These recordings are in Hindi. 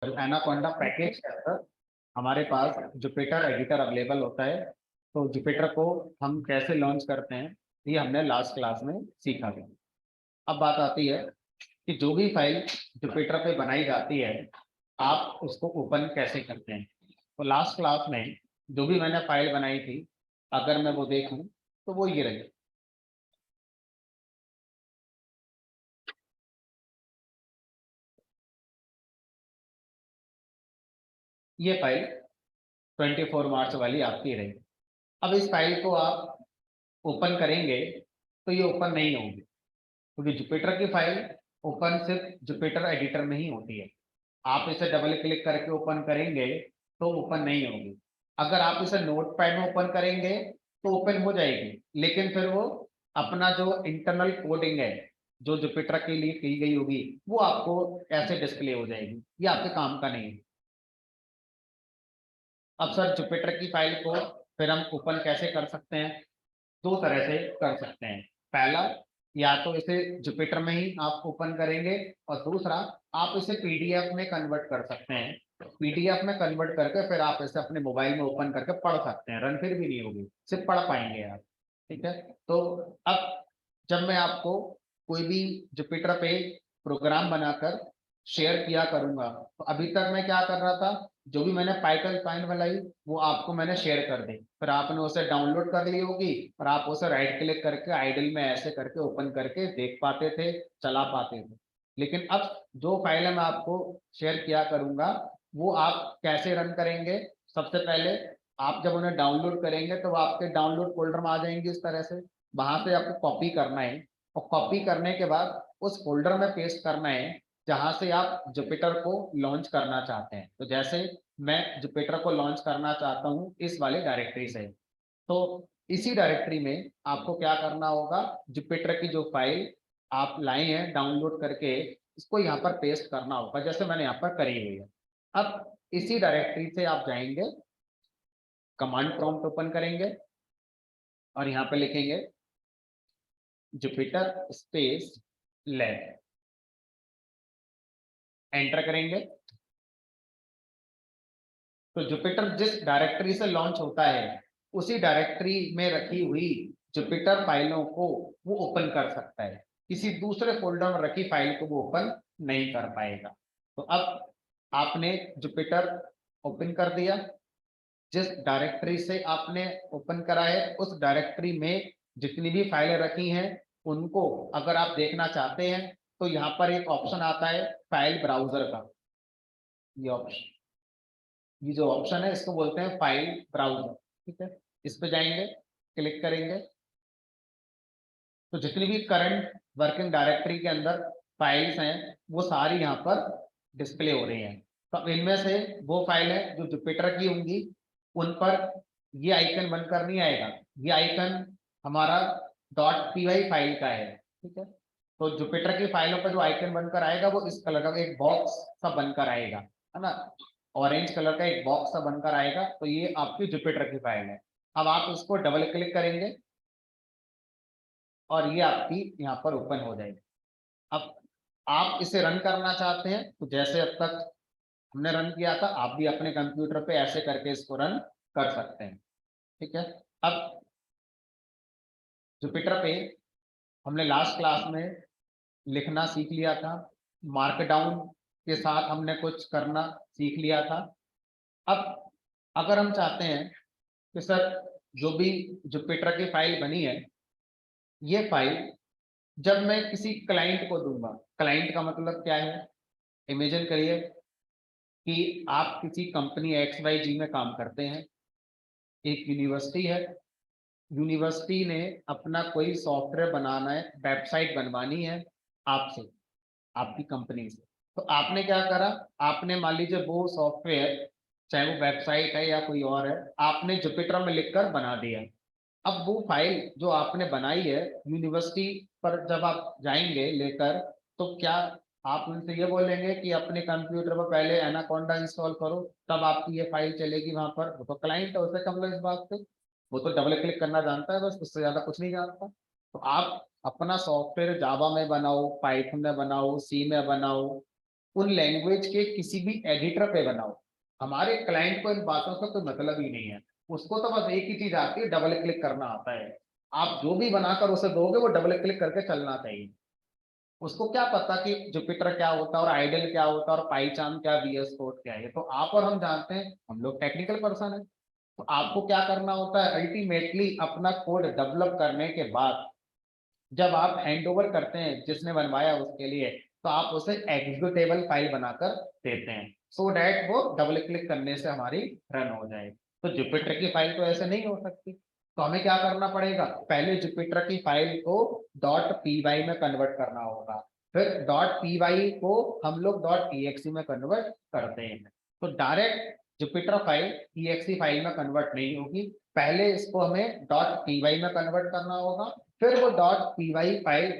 एनाकोंडा पैकेज के अंदर हमारे पास जुपिटर एडिटर अवेलेबल होता है। तो जुपिटर को हम कैसे लॉन्च करते हैं ये हमने लास्ट क्लास में सीखा था। अब बात आती है कि जो भी फाइल जुपिटर पे बनाई जाती है आप उसको ओपन कैसे करते हैं। तो लास्ट क्लास में जो भी मैंने फाइल बनाई थी अगर मैं वो देखूं तो वो ये रही। ये फाइल 24 मार्च वाली आपकी रही। अब इस फाइल को आप ओपन करेंगे तो ये ओपन नहीं होगी क्योंकि जुपिटर की फाइल ओपन सिर्फ जुपिटर एडिटर में ही होती है। आप इसे डबल क्लिक करके ओपन करेंगे तो ओपन नहीं होगी। अगर आप इसे नोटपैड में ओपन करेंगे तो ओपन हो जाएगी, लेकिन फिर वो अपना जो इंटरनल कोडिंग है जो जुपिटर के लिए की गई होगी वो आपको ऐसे डिस्प्ले हो जाएगी। ये आपके काम का नहीं है। अब सर जुपिटर की फाइल को फिर हम ओपन कैसे कर सकते हैं? दो तरह से कर सकते हैं। पहला, या तो इसे जुपिटर में ही आप ओपन करेंगे और दूसरा आप इसे पीडीएफ में कन्वर्ट कर सकते हैं। पीडीएफ में कन्वर्ट करके फिर आप इसे अपने मोबाइल में ओपन करके पढ़ सकते हैं। रन फिर भी नहीं होगी, सिर्फ पढ़ पाएंगे आप। ठीक है। तो अब जब मैं आपको कोई भी जुपिटर पे प्रोग्राम बनाकर शेयर किया करूंगा तो अभी तक मैं क्या कर रहा था, जो भी मैंने पाइथन फाइल बनाई वो आपको मैंने शेयर कर दी, फिर आपने उसे डाउनलोड कर ली होगी और आप उसे राइट क्लिक करके आइडल में ऐसे करके ओपन करके देख पाते थे, चला पाते थे। लेकिन अब जो फाइल मैं आपको शेयर किया करूंगा वो आप कैसे रन करेंगे? सबसे पहले आप जब उन्हें डाउनलोड करेंगे तो वो आपके डाउनलोड फोल्डर में आ जाएंगे इस तरह से। वहां से आपको कॉपी करना है और कॉपी करने के बाद उस फोल्डर में पेस्ट करना है जहां से आप जुपिटर को लॉन्च करना चाहते हैं। तो जैसे मैं जुपिटर को लॉन्च करना चाहता हूं इस वाले डायरेक्टरी से, तो इसी डायरेक्टरी में आपको क्या करना होगा, जुपिटर की जो फाइल आप लाए हैं डाउनलोड करके इसको यहाँ पर पेस्ट करना होगा जैसे मैंने यहाँ पर करी हुई है। अब इसी डायरेक्टरी से आप जाएंगे, कमांड प्रॉम्प्ट ओपन करेंगे और यहाँ पे लिखेंगे जुपिटर स्पेस लैब, एंटर करेंगे। तो जुपिटर जिस डायरेक्टरी से लॉन्च होता है उसी डायरेक्टरी में रखी हुई जुपिटर फाइलों को वो ओपन कर सकता है, किसी दूसरे फोल्डर में रखी फाइल को वो ओपन नहीं कर पाएगा। तो अब आपने जुपिटर ओपन कर दिया, जिस डायरेक्टरी से आपने ओपन करा है उस डायरेक्टरी में जितनी भी फाइलें रखी हैं उनको अगर आप देखना चाहते हैं तो यहाँ पर एक ऑप्शन आता है फाइल ब्राउजर का। ये ऑप्शन, ये जो ऑप्शन है इसको बोलते हैं फाइल ब्राउजर। ठीक है, इस पे जाएंगे, क्लिक करेंगे तो जितनी भी करंट वर्किंग डायरेक्टरी के अंदर फाइल्स हैं वो सारी यहाँ पर डिस्प्ले हो रही हैं। तो इनमें से वो फाइल है जो जुपिटर की होंगी उन पर ये आइकन बनकर नहीं आएगा, ये आइकन हमारा .py फाइल का है। ठीक है, तो जुपिटर की फाइलों पर जो आइकन बनकर आएगा वो इस कलर का एक बॉक्स सा बनकर आएगा, है ना, ऑरेंज कलर का एक बॉक्स सा बनकर आएगा। तो ये आपकी जुपिटर की फाइल है। अब आप इसको डबल क्लिक करेंगे और ये आपकी यहाँ पर ओपन हो जाएगी। अब आप इसे रन करना चाहते हैं तो जैसे अब तक हमने रन किया था आप भी अपने कंप्यूटर पे ऐसे करके इसको रन कर सकते हैं। ठीक है, अब जुपिटर पे हमने लास्ट क्लास में लिखना सीख लिया था, मार्कडाउन के साथ हमने कुछ करना सीख लिया था। अब अगर हम चाहते हैं कि सर जो भी जुपिटर की फाइल बनी है ये फाइल जब मैं किसी क्लाइंट को दूंगा, क्लाइंट का मतलब क्या है, इमेजिन करिए कि आप किसी कंपनी XYZ में काम करते हैं, एक यूनिवर्सिटी है, यूनिवर्सिटी ने अपना कोई सॉफ्टवेयर बनाना है, वेबसाइट बनवानी है आपसे, आपकी कंपनी से। तो आपने क्या करा, आपने मान लीजिए वो सॉफ्टवेयर चाहे वो वेबसाइट है या कोई और है आपने जुपिटर में लिखकर बना दिया। अब वो फाइल जो आपने बनाई है यूनिवर्सिटी पर जब आप जाएंगे लेकर तो क्या आप उनसे ये बोलेंगे कि अपने कंप्यूटर पर पहले एनाकोंडा इंस्टॉल करो तब आपकी ये फाइल चलेगी वहां पर? वो तो क्लाइंट है, उसे कम लो इस बात पे, वो तो डबल क्लिक करना जानता है बस, उससे ज्यादा कुछ नहीं जानता। तो आप अपना सॉफ्टवेयर जावा में बनाओ, पाइथन में बनाओ, सी में बनाओ, उन लैंग्वेज के किसी भी एडिटर पे बनाओ। हमारे क्लाइंट को इन बातों से कोई मतलब ही नहीं है, उसको तो बस एक ही चीज आती है, डबल क्लिक करना आता है। आप जो भी बनाकर उसे दोगे वो डबल क्लिक करके चलना चाहिए। उसको क्या पता कि जुपिटर क्या होता है और आइडल क्या होता है और पाईचान क्या, वीएस कोड क्या है। ये तो आप और हम जानते हैं, हम लोग टेक्निकल पर्सन है। तो आपको क्या करना होता है, अल्टीमेटली अपना कोड डेवलप करने के बाद जब आप हैंड ओवर करते हैं जिसने बनवाया उसके लिए, तो आप उसे एग्जीक्यूटेबल फाइल बनाकर देते हैं, सो डैट वो डबल क्लिक करने से हमारी रन हो जाए। तो जुपिटर की फाइल तो ऐसे नहीं हो सकती, तो हमें क्या करना पड़ेगा, पहले जुपिटर की फाइल को .py में कन्वर्ट करना होगा, फिर .py को हम लोग .exe में कन्वर्ट करते हैं। तो direct Jupiter file exe file में कन्वर्ट नहीं होगी, पहले इसको हमें .py में कन्वर्ट करना होगा, फिर वो .py फाइल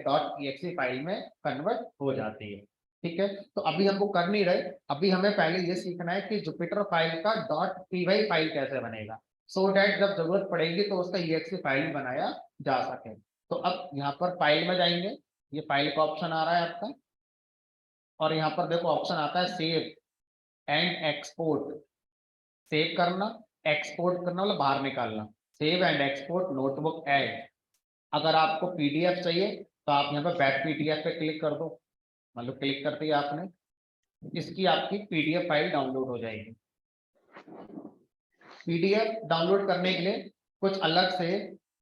.exe फाइल में कन्वर्ट हो जाती है। ठीक है, तो अभी हमको कर नहीं रहे, अभी हमें पहले ये सीखना है कि जुपिटर फाइल का .py फाइल कैसे बनेगा, सो डैट जब जरूरत पड़ेगी तो उसका exe फाइल बनाया जा सके। तो अब यहाँ पर फाइल में जाएंगे, ये फाइल का ऑप्शन आ रहा है आपका, और यहाँ पर देखो ऑप्शन आता है सेव एंड एक्सपोर्ट। सेव करना, एक्सपोर्ट करना मतलब बाहर निकालना, save and export notebook add. अगर आपको पीडीएफ चाहिए तो आप यहाँ पर बैक पीडीएफ पे क्लिक कर दो, मतलब क्लिक कर दिया आपने, इसकी आपकी पीडीएफ फाइल डाउनलोड हो जाएगी। पीडीएफ डाउनलोड करने के लिए कुछ अलग से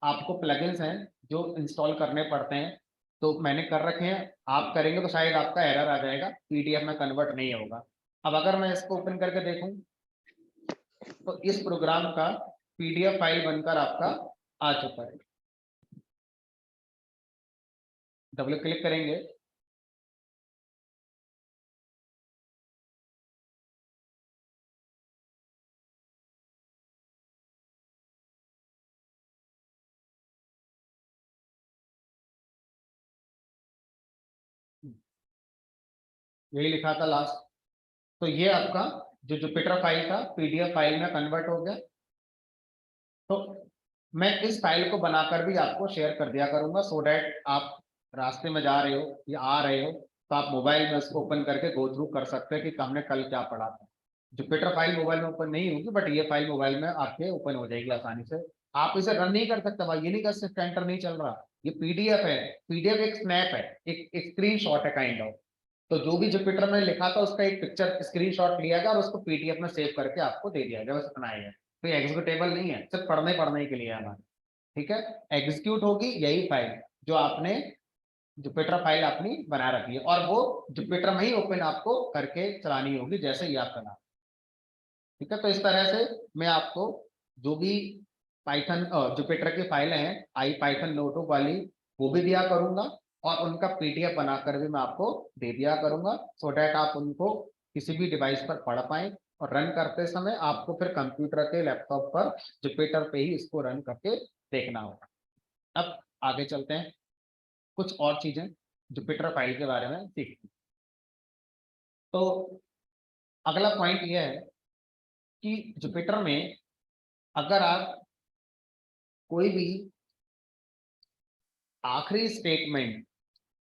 आपको प्लगइन्स हैं जो इंस्टॉल करने पड़ते हैं, तो मैंने कर रखे हैं, आप करेंगे तो शायद आपका एरर आ जाएगा, पीडीएफ में कन्वर्ट नहीं होगा। अब अगर मैं इसको ओपन करके देखूं तो इस प्रोग्राम का पीडीएफ फाइल बनकर आपका आ चुका है। डबल क्लिक करेंगे, यही लिखा था लास्ट। तो ये आपका जो जुपिटर फाइल था पीडीएफ फाइल में कन्वर्ट हो गया। तो मैं इस फाइल को बनाकर भी आपको शेयर कर दिया करूंगा, सो डैट आप रास्ते में जा रहे हो या आ रहे हो तो आप मोबाइल में उसको ओपन करके गो थ्रू कर सकते हैं कि हमने कल क्या पढ़ा था। जुपिटर फाइल मोबाइल में ओपन नहीं होगी, बट ये फाइल मोबाइल में आपके ओपन हो जाएगी आसानी से। आप इसे रन नहीं कर सकते भाई, ये नहीं कर सकते एंटर नहीं चल रहा, ये पीडीएफ है। पीडीएफ एक स्नैप है, एक स्क्रीन शॉट है काइंड ऑफ। तो जो भी जुपिटर में लिखा था उसका एक पिक्चर स्क्रीनशॉट लिया गया और उसको पीडीएफ में सेव करके आपको दे दिया गया, बस इतना ही है। तो ये एग्जीक्यूटेबल नहीं है, सिर्फ पढ़ने पढ़ने के लिए है हमारा। ठीक है, एग्जीक्यूट होगी यही फाइल जो आपने जुपिटर फाइल अपनी बना रखी है, और वो जुपिटर में ही ओपन आपको करके चलानी होगी जैसे ही आप चला। ठीक है, तो इस तरह से मैं आपको जो भी पाइथन जुपिटर की फाइलें हैं आई पाइथन नोटबुक वाली वो भी दिया करूंगा, और उनका पीडीएफ बनाकर भी मैं आपको दे दिया करूंगा, सो डैट आप उनको किसी भी डिवाइस पर पढ़ पाएं, और रन करते समय आपको फिर कंप्यूटर के लैपटॉप पर जुपिटर पे ही इसको रन करके देखना होगा। अब आगे चलते हैं, कुछ और चीजें जुपिटर फाइल के बारे में सीखते हैं। तो अगला पॉइंट यह है कि जुपिटर में अगर आप कोई भी आखिरी स्टेटमेंट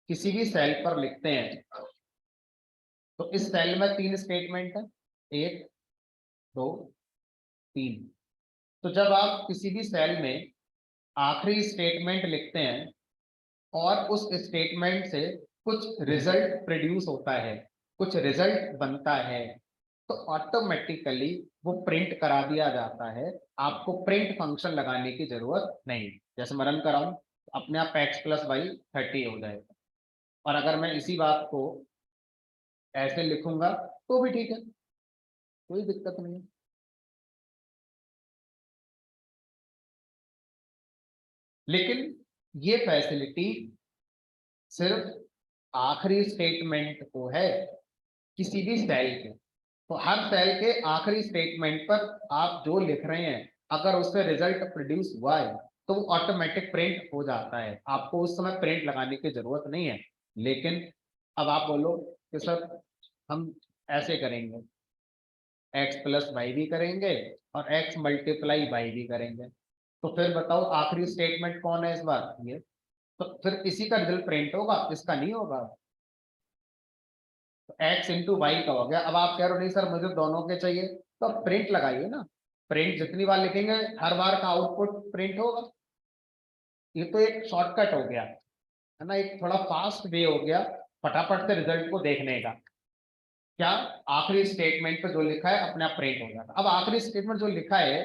किसी भी सेल पर लिखते हैं, तो इस सेल में 3 स्टेटमेंट है, 1 2 3। तो जब आप किसी भी सेल में आखिरी स्टेटमेंट लिखते हैं और उस स्टेटमेंट से कुछ रिजल्ट प्रोड्यूस होता है, कुछ रिजल्ट बनता है, तो ऑटोमेटिकली वो प्रिंट करा दिया जाता है, आपको प्रिंट फंक्शन लगाने की जरूरत नहीं। जैसे मैं रन कराऊं अपने आप x + y 30 हो जाएगा, और अगर मैं इसी बात को ऐसे लिखूंगा तो भी ठीक है, कोई दिक्कत नहीं है। लेकिन ये फैसिलिटी सिर्फ आखिरी स्टेटमेंट को है किसी भी सेल के। तो हर सेल के आखिरी स्टेटमेंट पर आप जो लिख रहे हैं अगर उससे रिजल्ट प्रोड्यूस हुआ है तो वो ऑटोमेटिक प्रिंट हो जाता है, आपको उस समय प्रिंट लगाने की जरूरत नहीं है। लेकिन अब आप बोलो कि सर हम ऐसे करेंगे, x + y भी करेंगे और x × y भी करेंगे, तो फिर बताओ आखिरी स्टेटमेंट कौन है इस बार, ये। तो फिर इसी का रिजल्ट प्रिंट होगा, इसका नहीं होगा। तो x इंटू वाई का हो गया। अब आप कह रहे हो नहीं सर मुझे दोनों के चाहिए, तो आप प्रिंट लगाइए ना, प्रिंट जितनी बार लिखेंगे हर बार का आउटपुट प्रिंट होगा। ये तो एक शॉर्टकट हो गया है ना, एक थोड़ा फास्ट वे हो गया फटाफट से रिजल्ट को देखने का। क्या आखिरी स्टेटमेंट पे जो लिखा है अपने आप प्रिंट हो जाता। अब आखिरी स्टेटमेंट जो लिखा है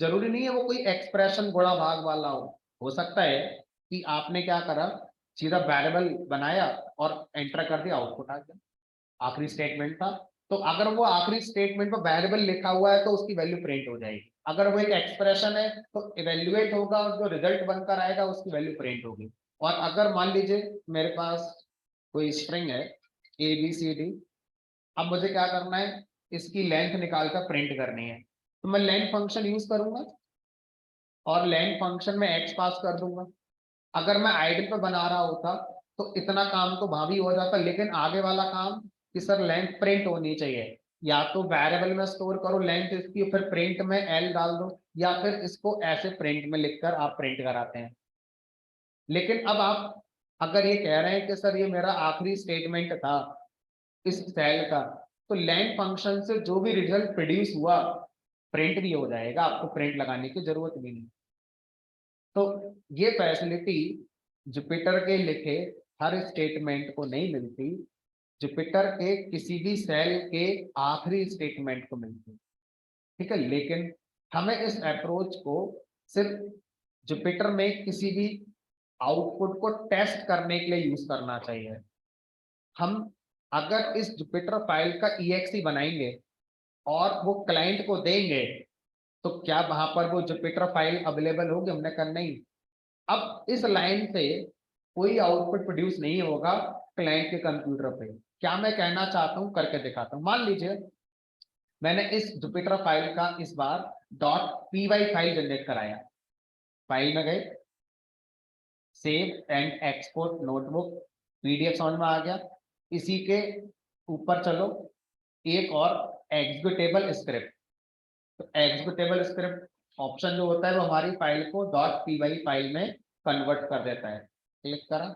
जरूरी नहीं है वो कोई एक्सप्रेशन गुणा भाग वाला हो सकता है कि आपने क्या करा, सीधा वेरिएबल बनाया और एंटर कर दिया, आउटपुट आ गया, आखिरी स्टेटमेंट था। तो अगर वो आखिरी स्टेटमेंट पर वेरिएबल लिखा हुआ है तो उसकी वैल्यू प्रिंट हो जाएगी। अगर वो एक एक्सप्रेशन है तो इवेल्युएट होगा और जो रिजल्ट बनकर आएगा उसकी वैल्यू प्रिंट होगी। और अगर मान लीजिए मेरे पास कोई स्ट्रिंग है ABCD, अब मुझे क्या करना है, इसकी लेंथ निकाल कर प्रिंट करनी है, तो मैं लेंथ फंक्शन यूज करूंगा और लेंथ फंक्शन में x पास कर दूंगा। अगर मैं आइडल पे बना रहा होता तो इतना काम तो भाभी हो जाता, लेकिन आगे वाला काम कि सर लेंथ प्रिंट होनी चाहिए, या तो वेरिएबल में स्टोर करो लेंथ इसकी फिर प्रिंट में L डाल दो, या फिर इसको ऐसे प्रिंट में लिखकर आप प्रिंट कराते हैं। लेकिन अब आप अगर ये कह रहे हैं कि सर ये मेरा आखिरी स्टेटमेंट था इस सेल का, तो लेंथ फंक्शन से जो भी रिजल्ट प्रोड्यूस हुआ प्रिंट भी हो जाएगा, आपको प्रिंट लगाने की जरूरत भी नहीं। तो ये फैसिलिटी जुपिटर के लिखे हर स्टेटमेंट को नहीं मिलती, जुपिटर के किसी भी सेल के आखिरी स्टेटमेंट को मिलती, ठीक है। लेकिन हमें इस अप्रोच को सिर्फ जुपिटर में किसी भी आउटपुट को टेस्ट करने के लिए यूज करना चाहिए। हम अगर इस जुपिटर फाइल का EXE बनाएंगे और वो क्लाइंट को देंगे तो क्या वहां पर वो जुपिटर फाइल अवेलेबल होगी, हमने कहा नहीं। अब इस लाइन से कोई आउटपुट प्रोड्यूस नहीं होगा क्लाइंट के कंप्यूटर पे। क्या मैं कहना चाहता हूं करके दिखाता हूं। मान लीजिए मैंने इस जुपिटर फाइल का इस बार .py फाइल जनरेट कराया, फाइल में गए, save and export notebook, PDF समझ में आ गया। इसी के ऊपर चलो एक और एग्जीक्यूटेबल स्क्रिप्ट, तो एग्जीक्यूटेबल स्क्रिप्ट ऑप्शन जो होता है वो हमारी फाइल को .py फाइल में कन्वर्ट कर देता है। क्लिक करा,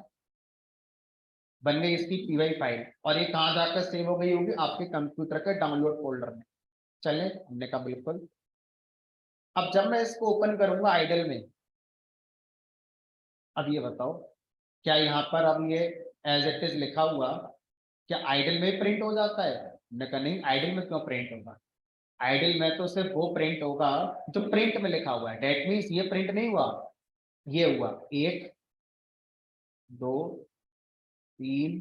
बन गई इसकी py फाइल, और ये कहाँ जाकर सेव हो गई होगी, आपके कंप्यूटर के डाउनलोड फोल्डर में। चले, हमने कहा बिल्कुल। अब जब मैं इसको ओपन करूंगा आइडल में, अब ये बताओ क्या यहाँ पर अब ये एज इट इज लिखा हुआ क्या आइडल में प्रिंट हो जाता है? हमने कहा नहीं, आइडल में क्यों प्रिंट होगा, आइडल में तो सिर्फ वो प्रिंट होगा जो प्रिंट में लिखा हुआ है। डेट मीन्स ये प्रिंट नहीं हुआ, ये हुआ 1 2 3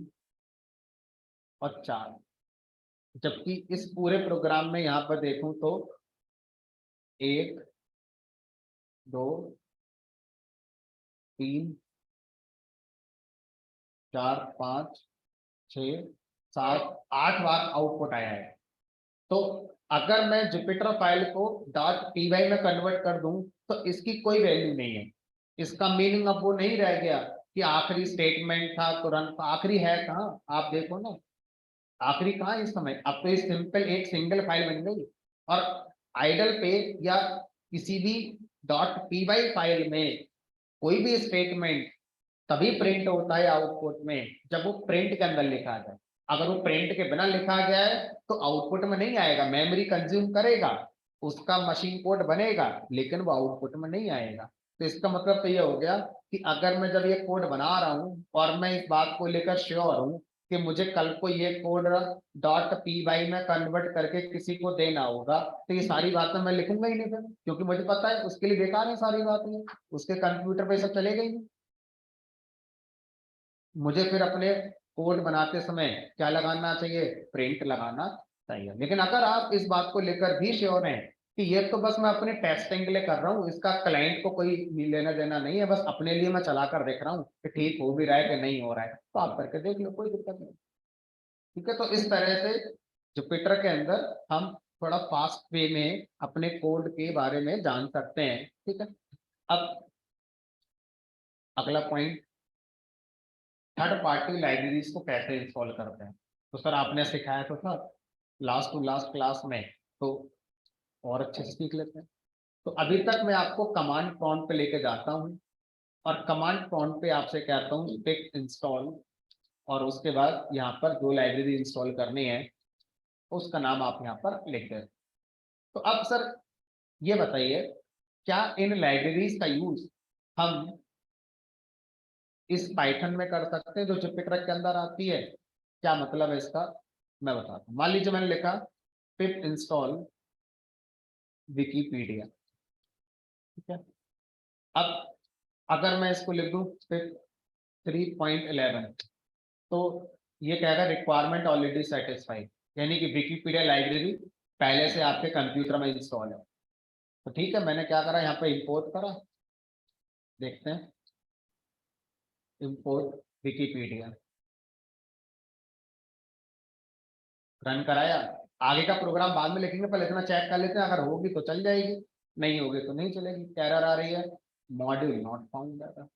और 4, जबकि इस पूरे प्रोग्राम में यहाँ पर देखूं तो 1 2 3 4 5 6 7 8 बार आउटपुट आया है। तो अगर मैं जुपिटर फाइल को .py में कन्वर्ट कर दूं तो इसकी कोई वैल्यू नहीं है। इसका मीनिंग अब वो नहीं रह गया कि आखिरी स्टेटमेंट था तुरंत, आखिरी है कहाँ, आप देखो ना आखिरी कहाँ इस समय। अब तो ये सिंपल एक सिंगल फाइल बन गई। और आइडल पे या किसी भी .py फाइल में कोई भी स्टेटमेंट तभी प्रिंट होता है आउटपुट में जब वो प्रिंट के अंदर लिखा जाए। अगर वो प्रिंट के बिना लिखा गया है तो आउटपुट में नहीं आएगा, मेमोरी कंज्यूम करेगा, उसका मशीन कोड बनेगा, लेकिन वो आउटपुट में नहीं आएगा। तो इसका मतलब तो ये हो गया कि अगर मैं जब ये कोड बना रहा हूँ और मैं इस बात को लेकर श्योर हूँ कि मुझे कल को ये कोड .py में कन्वर्ट करके किसी को देना होगा, तो ये सारी बातें मैं लिखूंगा ही नहीं फिर, क्योंकि मुझे पता है उसके लिए बेकार है सारी बातें, उसके कंप्यूटर पे सब चलेगा ही नहीं। मुझे फिर अपने कोड बनाते समय क्या लगाना चाहिए, प्रिंट लगाना चाहिए। लेकिन अगर आप इस बात को लेकर भी श्योर हैं कि ये तो बस मैं अपने टेस्टिंग के लिए कर रहा हूँ, इसका क्लाइंट को कोई लेना देना नहीं है, बस अपने लिए मैं चला कर देख रहा हूँ कि ठीक हो भी रहा है कि नहीं हो रहा है, तो आप करके देख लो, कोई दिक्कत नहीं। ठीक है, तो इस तरह से जुपिटर के अंदर हम थोड़ा फास्ट वे में अपने कोड के बारे में जान सकते हैं। ठीक है, अब अगला पॉइंट, थर्ड पार्टी लाइब्रेरीज को कैसे इंस्टॉल करते हैं। तो सर आपने सिखाया तो था लास्ट टू लास्ट क्लास में, तो और अच्छे से सीख लेते हैं। तो अभी तक मैं आपको कमांड प्रॉम्प्ट पे लेके जाता हूँ और कमांड प्रॉम्प्ट पे आपसे कहता हूँ पिक इंस्टॉल और उसके बाद यहाँ पर जो लाइब्रेरी इंस्टॉल करनी है उसका नाम आप यहाँ पर लिख दें। तो अब सर ये बताइए, क्या इन लाइब्रेरीज का यूज हम इस पाइथन में कर सकते हैं जो जुपिटर के अंदर आती है? क्या मतलब है इसका, मैं बताता हूँ। मान लीजिए मैंने लिखा पिप इंस्टॉल विकीपीडिया, ठीक है। अब अगर मैं इसको लिख दूं पिप 3.11, तो ये कहेगा रिक्वायरमेंट ऑलरेडी सेटिस्फाइड, यानी कि विकीपीडिया लाइब्रेरी पहले से आपके कंप्यूटर में इंस्टॉल है। तो ठीक है, मैंने क्या करा, यहाँ पे इंपोर्ट करा, देखते हैं, इंपोर्ट विकीपीडिया, रन कराया। आगे का प्रोग्राम बाद में लिखेंगे, पहले इतना चेक कर लेते हैं, अगर होगी तो चल जाएगी, नहीं होगी तो नहीं चलेगी। एरर आ रही है, मॉड्यूल नॉट फाउंड एरर।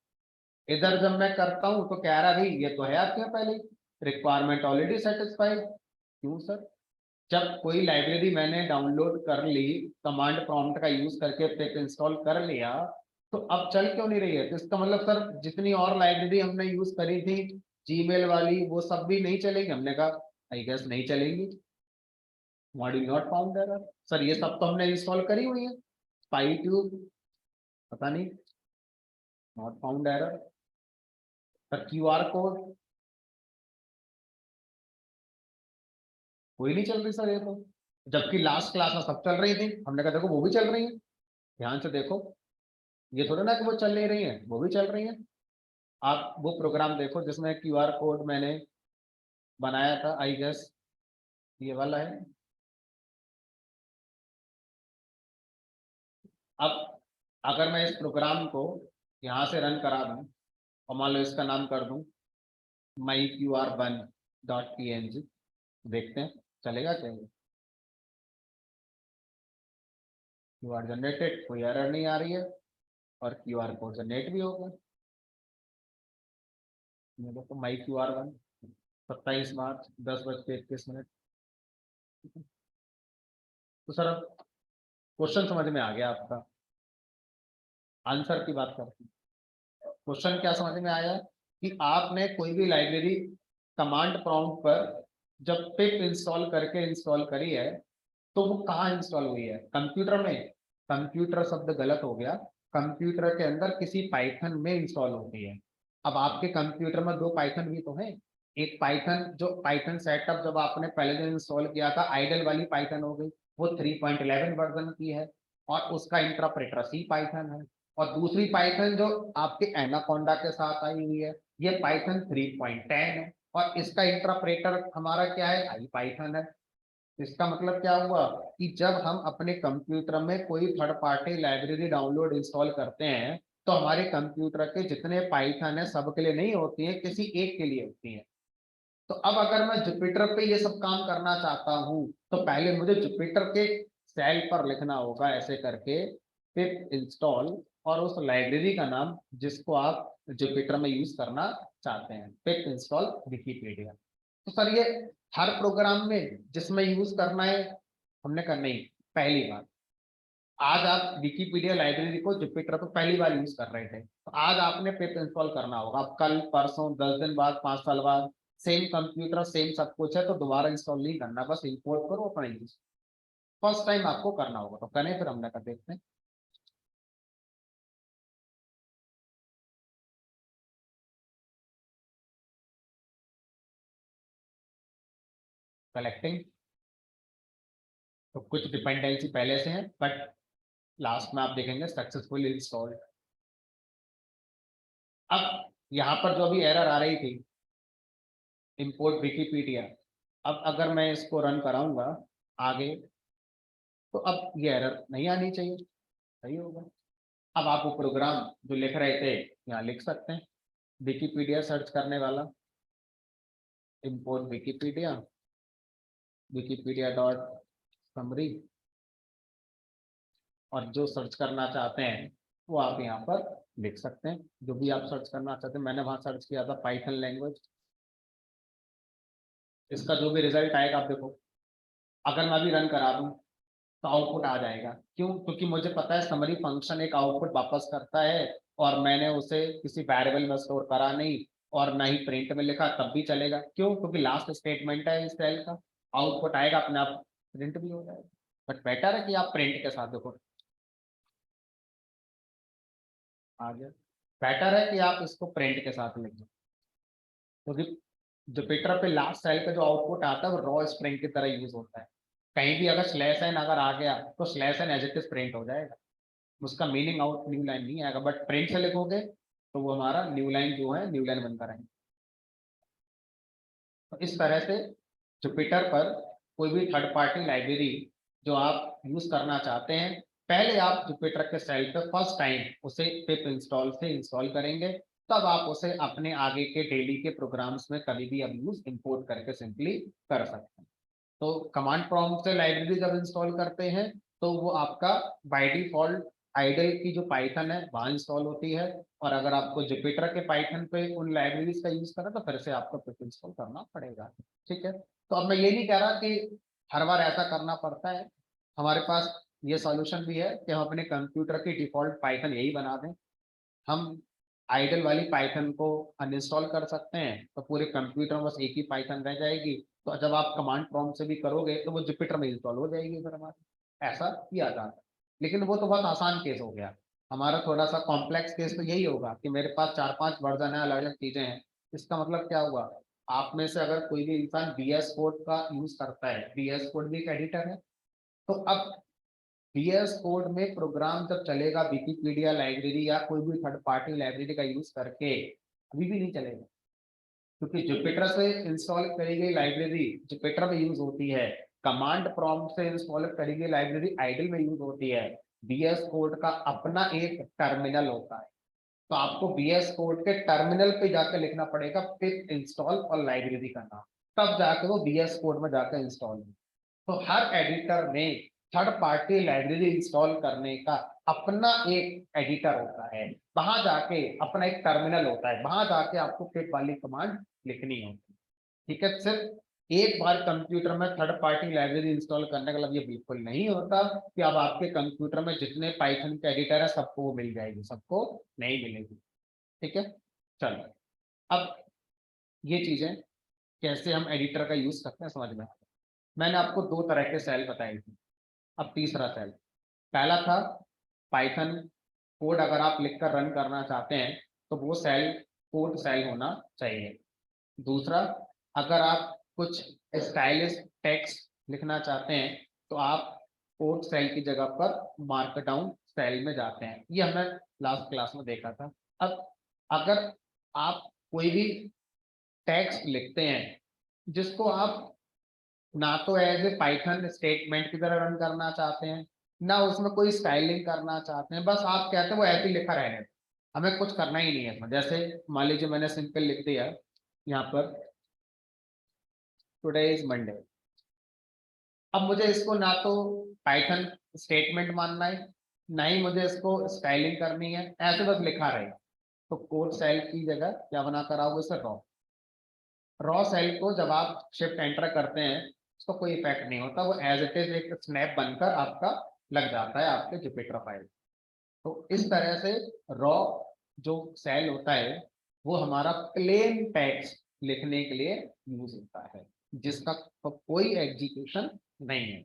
इधर जब मैं करता हूं तो कह रहा भाई ये तो है आपके पहले, रिक्वायरमेंट ऑलरेडी सेटिस्फाइड। क्यों सर? जब कोई लाइब्रेरी मैंने डाउनलोड कर ली, कमांड प्रॉम्प्ट का यूज करके पिप इंस्टॉल कर लिया, तो अब चल क्यों नहीं रही है? तो इसका मतलब सर जितनी और लाइब्रेरी हमने यूज करी थी जीमेल वाली, वो सब भी नहीं चलेगी। हमने कहा आई गेस नहीं चलेंगी, module not found error. Sir ये सब तो हमने इंस्टॉल करी हुई है, पाईट्यूब, पता नहीं, not found error. Sir QR code, कोई नहीं चल रही सर ये तो, जबकि लास्ट क्लास में सब चल रही थी। हमने कहा देखो वो भी चल रही है, ध्यान से देखो, ये थोड़ा ना कि वो चल नहीं रही है, वो भी चल रही है। आप वो प्रोग्राम देखो जिसमें क्यूआर कोड मैंने बनाया था, आई गेस ये वाला है। अब अगर मैं इस प्रोग्राम को यहाँ से रन करा दूं और मान लो इसका नाम कर दूं my Q R one dot P N G, देखते हैं चलेगा क्या? क्यू आर जनरेटेड, कोई एरर नहीं आ रही है, और क्यू आर कोड जनरेट भी हो गया। देखो माई क्यू आर वन, 27 मार्च 10:21। तो सर अब क्वेश्चन समझ में आ गया आपका, आंसर की बात करते हैं। क्वेश्चन क्या समझ में आया कि आपने कोई भी लाइब्रेरी कमांड प्रॉम्प्ट पर जब पिप इंस्टॉल करके इंस्टॉल करी है, तो वो कहाँ इंस्टॉल हुई है? कंप्यूटर में। कंप्यूटर शब्द गलत हो गया, कंप्यूटर के अंदर किसी पाइथन में इंस्टॉल होती है। अब आपके कंप्यूटर में दो पाइथन भी तो है, एक पाइथन जो पाइथन सेटअप जब आपने पहले दिन इंस्टॉल किया था, आइडल वाली पाइथन हो गई, वो 3.11 वर्जन की है, और उसका इंटरप्रेटर सी पाइथन है। और दूसरी पाइथन जो आपके एनाकोंडा के साथ आई हुई है, ये पाइथन 3.10 है, और इसका इंटरप्रेटर हमारा क्या है? आई पाइथन है। इसका मतलब क्या हुआ कि जब हम अपने कंप्यूटर में कोई third party library download install करते हैं, तो हमारे कंप्यूटर के जितने पाइथन है सबके लिए नहीं होती है, किसी एक के लिए होती है। तो अब अगर मैं जुपिटर पे ये सब काम करना चाहता हूँ, तो पहले मुझे जुपिटर के सेल पर लिखना होगा ऐसे करके पिप इंस्टॉल, और उस लाइब्रेरी का नाम जिसको आप जुपिटर में यूज करना चाहते हैं, पिप इंस्टॉल विकीपीडिया। तो सर ये हर प्रोग्राम में जिसमें यूज करना है? हमने कहा नहीं, पहली बार। आज आप विकीपीडिया लाइब्रेरी को जुपिटर पर पहली बार यूज कर रहे थे, तो आज आपने पिप इंस्टॉल करना होगा। अब कल परसों 10 दिन बाद 5 साल बाद सेम कंप्यूटर सेम सब कुछ है, तो दोबारा इंस्टॉल नहीं करना, बस इंपोर्ट करो अपना यूज। फर्स्ट टाइम आपको करना होगा, तो करें फिर, हमने कर देखते हैं। कलेक्टिंग, तो कुछ डिपेंडेंसी पहले से है, बट लास्ट में आप देखेंगे सक्सेसफुली इंस्टॉल्ड। अब यहाँ पर जो अभी एरर आ रही थी, इंपोर्ट विकीपीडिया, अब अगर मैं इसको रन कराऊंगा आगे, तो अब ये एरर नहीं आनी चाहिए, सही होगा। अब आप वो प्रोग्राम जो लिख रहे थे यहाँ लिख सकते हैं, विकीपीडिया सर्च करने वाला, import Wikipedia, Wikipedia dot summary, और जो सर्च करना चाहते हैं वो आप यहाँ पर लिख सकते हैं, जो भी आप सर्च करना चाहते हैं। मैंने वहां सर्च किया था पाइथन लैंग्वेज, इसका जो भी रिजल्ट आएगा आप देखो, अगर मैं भी रन करा दूं तो आउटपुट आ जाएगा। क्यों? क्योंकि मुझे पता है समरी फंक्शन एक आउटपुट वापस करता है, और मैंने उसे किसी वेरिएबल में स्टोर करा नहीं, और ना ही प्रिंट में लिखा तब भी चलेगा। क्यों? क्योंकि लास्ट स्टेटमेंट है इस सेल का, आउटपुट आएगा अपने आप प्रिंट भी हो जाएगा। बट बेटर है कि आप प्रिंट के साथ देखो आगे, बेटर है कि आप इसको प्रिंट के साथ लिख दो, क्योंकि जुपिटर पे लास्ट सेल का जो आउटपुट आता है वो रॉ स्ट्रिंग की तरह यूज होता है। कहीं भी अगर स्लैश एन अगर आ गया तो slash N as it is print हो जाएगा, उसका मीनिंग आउट न्यू लाइन नहीं आएगा। बट प्रिंट से लिखोगे तो वो हमारा न्यू लाइन जो है न्यू लाइन बनकर आएंगे। तो इस तरह से जुपिटर पर कोई भी थर्ड पार्टी लाइब्रेरी जो आप यूज करना चाहते हैं, पहले आप जुपिटर के सेल पे फर्स्ट टाइम उसे पिप इंस्टॉल से इंस्टॉल करेंगे, तब आप उसे अपने आगे के डेली के प्रोग्राम्स में कभी भी अब यूज इंपोर्ट करके सिंपली कर सकते हैं। तो कमांड प्रॉम्प्ट से लाइब्रेरी जब इंस्टॉल करते हैं तो वो आपका बाय डिफॉल्ट आइडल की जो पाइथन है वहां इंस्टॉल होती है, और अगर आपको जुपिटर के पाइथन पे उन लाइब्रेरीज का यूज करना तो फिर से आपको पिप इंस्टॉल करना पड़ेगा। ठीक है, तो अब मैं ये नहीं कह रहा कि हर बार ऐसा करना पड़ता है, हमारे पास ये सॉल्यूशन भी है कि हम अपने कंप्यूटर की डिफॉल्ट पाइथन यही बना दें। हम आइडल वाली पाइथन को अनइंस्टॉल कर सकते हैं तो पूरे कंप्यूटर में बस एक ही पाइथन रह जाएगी, तो जब आप कमांड प्रॉम्प्ट से भी करोगे तो वो जुपिटर में इंस्टॉल हो जाएगी फिर हमारे। ऐसा किया जाता है, लेकिन वो तो बहुत आसान केस हो गया। हमारा थोड़ा सा कॉम्प्लेक्स केस तो यही होगा कि मेरे पास 4-5 वर्जन है, अलग अलग चीजें हैं। इसका मतलब क्या हुआ, आप में से अगर कोई भी इंसान VS कोड का यूज करता है, VS कोड भी एक एडिटर है, तो अब VS कोड में प्रोग्राम जब चलेगा विकिपीडिया लाइब्रेरी या कोई भी थर्ड पार्टी लाइब्रेरी का यूज करके अभी भी नहीं चलेगा, क्योंकि जुपिटर से इंस्टॉल करी गई लाइब्रेरी जुपिटर में यूज होती है, कमांड प्रॉम्प्ट से इंस्टॉल करी गई लाइब्रेरी आइडल में यूज होती है। VS कोड का अपना एक टर्मिनल होता है, तो आपको VS कोड के टर्मिनल पे जाकर लिखना पड़ेगा पिप इंस्टॉल और लाइब्रेरी का नाम, तब जाके वो VS कोड में जाकर इंस्टॉल। तो हर एडिटर में थर्ड पार्टी लाइब्रेरी इंस्टॉल करने का अपना एक एडिटर होता है, वहां जाके अपना एक टर्मिनल होता है, वहां जाके आपको पिप वाली कमांड लिखनी होती है। ठीक है, सिर्फ एक बार कंप्यूटर में थर्ड पार्टी लाइब्रेरी इंस्टॉल करने का मतलब ये बिल्कुल नहीं होता कि अब आपके कंप्यूटर में जितने पाइथन के एडिटर है सबको वो मिल जाएगी, सबको नहीं मिलेगी। ठीक है, चलो अब ये चीजें कैसे हम एडिटर का यूज करते हैं समझ में। मैंने आपको 2 तरह के सेल बताए थे, अब तीसरा सेल। पहला था पाइथन कोड अगर आप लिखकर रन करना चाहते हैं तो वो सेल कोड सेल होना चाहिए। दूसरा, अगर आप कुछ स्टाइलिश टेक्स्ट लिखना चाहते हैं तो आप कोड सेल की जगह पर मार्कडाउन सेल में जाते हैं, ये हमने लास्ट क्लास में देखा था। अब अगर आप कोई भी टेक्स्ट लिखते हैं जिसको आप ना तो एज ए पाइथन स्टेटमेंट की तरह रन करना चाहते हैं, ना उसमें कोई स्टाइलिंग करना चाहते हैं, बस आप कहते हैं वो ऐसे ही लिखा रहने दो, हमें कुछ करना ही नहीं है इसमें। जैसे मान लीजिए मैंने सिंपल लिख दिया यहाँ पर टुडे इज मंडे, अब मुझे इसको ना तो पाइथन स्टेटमेंट मानना है, ना ही मुझे इसको स्टाइलिंग करनी है, ऐसे बस लिखा रहे। तो कोड सेल की जगह क्या बना कर आओगे, इसे रॉ। रॉ सेल को जब आप शिफ्ट एंटर करते हैं उसको कोई इफेक्ट नहीं होता, वो एज इट इज एक स्नैप बनकर आपका लग जाता है आपके जुपिटर फाइल। तो इस तरह से रॉ जो सेल होता है वो हमारा प्लेन टेक्स्ट लिखने के लिए यूज होता है, जिसका कोई एग्जीक्यूशन नहीं है।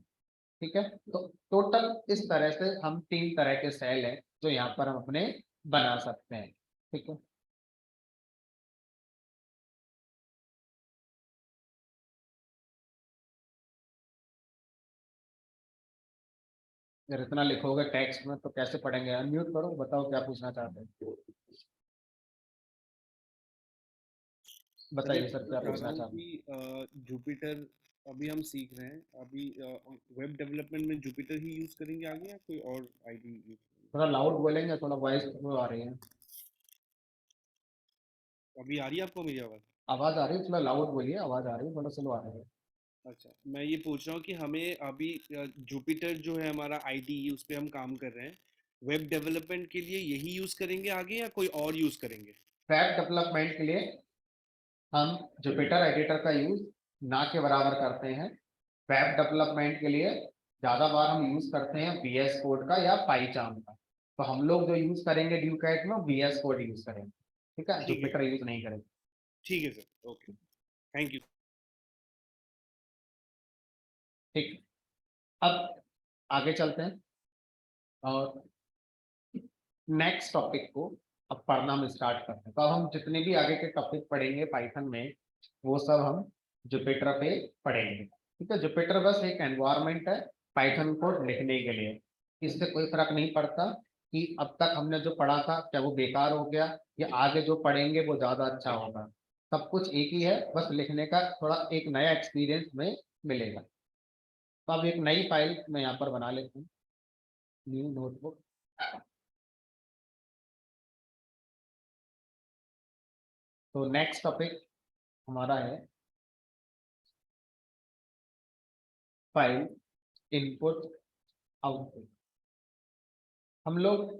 ठीक है, तो टोटल इस तरह से हम 3 तरह के सेल हैं जो यहाँ पर हम अपने बना सकते हैं। ठीक है, अगर इतना लिखोगे टेक्स्ट में तो कैसे पढ़ेंगे, अनम्यूट करो, बताओ क्या पूछना चाहते हैं, सर ये बताइए सर क्या पूछना चाह रहा पूछना हूँ चाहते हैं। कि जुपिटर अभी हम सीख रहे हैं, अभी वेब डेवलपमेंट में जुपिटर ही यूज करेंगे आगे या कोई और आईडी यूज करेंगे? थोड़ा लाउड बोलेंगे, थोड़ा वॉइस वो आ रही है, अभी आ रही है आपको मेरी आवाज़? आवाज आ रही है, थोड़ा लाउड बोलिए, आवाज आ रही है, थोड़ा स्लो आ रही है। अच्छा, मैं ये पूछ रहा हूँ कि हमें अभी जुपिटर जो है हमारा आईडी उस पे हम काम कर रहे हैं, वेब डेवलपमेंट के लिए यही यूज करेंगे आगे या कोई और यूज करेंगे? वेब डेवलपमेंट के लिए हम जुपिटर एडिटर का यूज ना के बराबर करते हैं। वेब डेवलपमेंट के लिए ज्यादा बार हम यूज करते हैं VS कोड का या पाईचार्म का, तो हम लोग जो यूज करेंगे ड्यूकैट में VS कोड यूज करेंगे। ठीक है, ठीक है। जुपिटर यूज नहीं करेंगे। ठीक है सर, ओके, थैंक यू। ठीक, अब आगे चलते हैं और नेक्स्ट टॉपिक को अब पढ़ना हम स्टार्ट करते हैं। तो अब हम जितने भी आगे के टॉपिक पढ़ेंगे पाइथन में, वो सब हम जुपिटर पे पढ़ेंगे। ठीक है, जुपिटर बस एक एनवायरनमेंट है पाइथन कोड लिखने के लिए। इससे कोई फर्क नहीं पड़ता कि अब तक हमने जो पढ़ा था क्या वो बेकार हो गया या आगे जो पढ़ेंगे वो ज्यादा अच्छा होगा। सब कुछ एक ही है, बस लिखने का थोड़ा एक नया एक्सपीरियंस में मिलेगा। तो अब एक नई फाइल मैं यहाँ पर बना लेता हूँ, न्यू नोटबुक। तो नेक्स्ट टॉपिक हमारा है फाइल इनपुट आउटपुट। हम लोग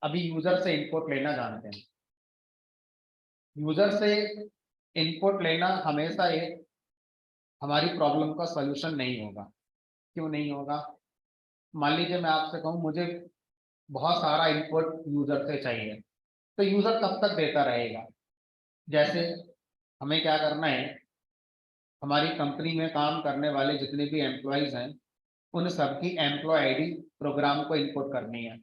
अभी यूजर से इनपुट लेना जानते हैं। यूजर से इनपुट लेना हमेशा एक हमारी प्रॉब्लम का सॉल्यूशन नहीं होगा। क्यों नहीं होगा? मान लीजिए मैं आपसे कहूँ मुझे बहुत सारा इनपुट यूजर से चाहिए, तो यूजर कब तक देता रहेगा? जैसे हमें क्या करना है, हमारी कंपनी में काम करने वाले जितने भी एम्प्लॉयज हैं उन सबकी एम्प्लॉय आईडी प्रोग्राम को इनपुट करनी है।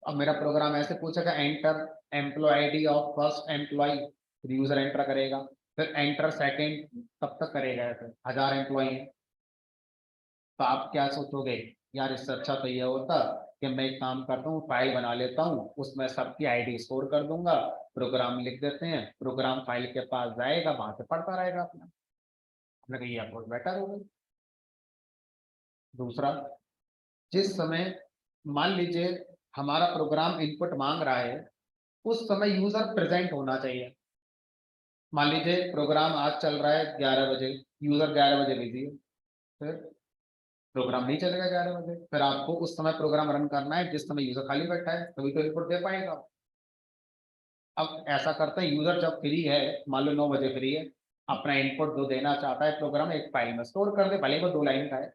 अब मेरा प्रोग्राम ऐसे पूछेगा enter employee ID of first employee, फिर यूजर एंटर करेगा, फिर एंटर सेकंड, तब तक करेगा। ऐसे 1000 एम्प्लॉय हैं, तो आप क्या सोचोगे, यार इससे अच्छा तो ये होता कि मैं एक काम करता हूँ फाइल बना लेता हूँ, उसमें सबकी आईडी स्टोर कर दूंगा, प्रोग्राम लिख देते हैं, प्रोग्राम फाइल के पास जाएगा, वहां से पढ़ता रहेगा अपना। हमने कहा ये अप्रोच बेटर हो गई। दूसरा, जिस समय मान लीजिए हमारा प्रोग्राम इनपुट मांग रहा है, उस समय यूजर प्रेजेंट होना चाहिए। मान लीजिए प्रोग्राम आज चल रहा है 11 बजे, यूजर 11 बजे बिजी है, फिर प्रोग्राम नहीं चलेगा 11 बजे। फिर आपको उस समय प्रोग्राम रन करना है जिस समय यूजर खाली बैठा है, तभी तो इनपुट दे पाएगा। अब ऐसा करते हैं, यूजर जब फ्री है, मान लो 9 बजे फ्री है, अपना इनपुट जो देना चाहता है प्रोग्राम एक फाइल में स्टोर कर दे, भले ही वो 2 लाइन का है।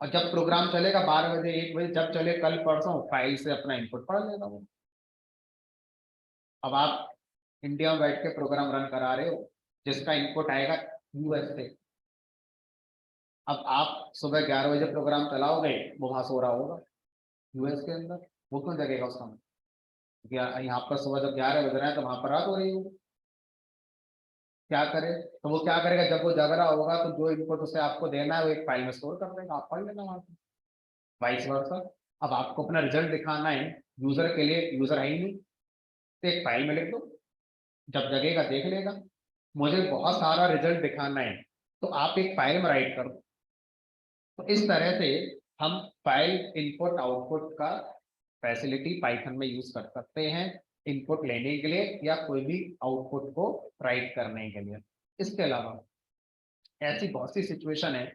और जब प्रोग्राम चलेगा 12 बजे 1 बजे जब चले कल परसों, फाइल से अपना इनपुट पढ़ लेगा वो। अब आप इंडिया में बैठ के प्रोग्राम रन करा रहे हो जिसका इनपुट आएगा यूएस से। अब आप सुबह 11 बजे प्रोग्राम चलाओगे, वो वहां सो रहा होगा यूएस के अंदर, वो क्यों जगेगा उस समय? यहाँ पर सुबह जब 11 बज रहे हैं तो वहां पर रात हो रही होगी। क्या करे? तो वो क्या करेगा, जब वो जग रहा होगा तो जो इनपुट उसे आपको देना है वो एक फाइल में स्टोर कर देगा, आप पढ़ लेना वहां से, वाइस वर्सा। अब आपको अपना रिजल्ट दिखाना है यूजर के लिए, यूजर है ही नहीं, तो एक फाइल में लिख दो, जब जगेगा देख लेगा। मुझे बहुत सारा रिजल्ट दिखाना है, तो आप एक फाइल में राइट कर दो। तो इस तरह से हम फाइल इनपुट आउटपुट का फैसिलिटी पाइथन में यूज कर सकते हैं, इनपुट लेने के लिए या कोई भी आउटपुट को राइट करने के लिए। इसके अलावा ऐसी बहुत सी सिचुएशन है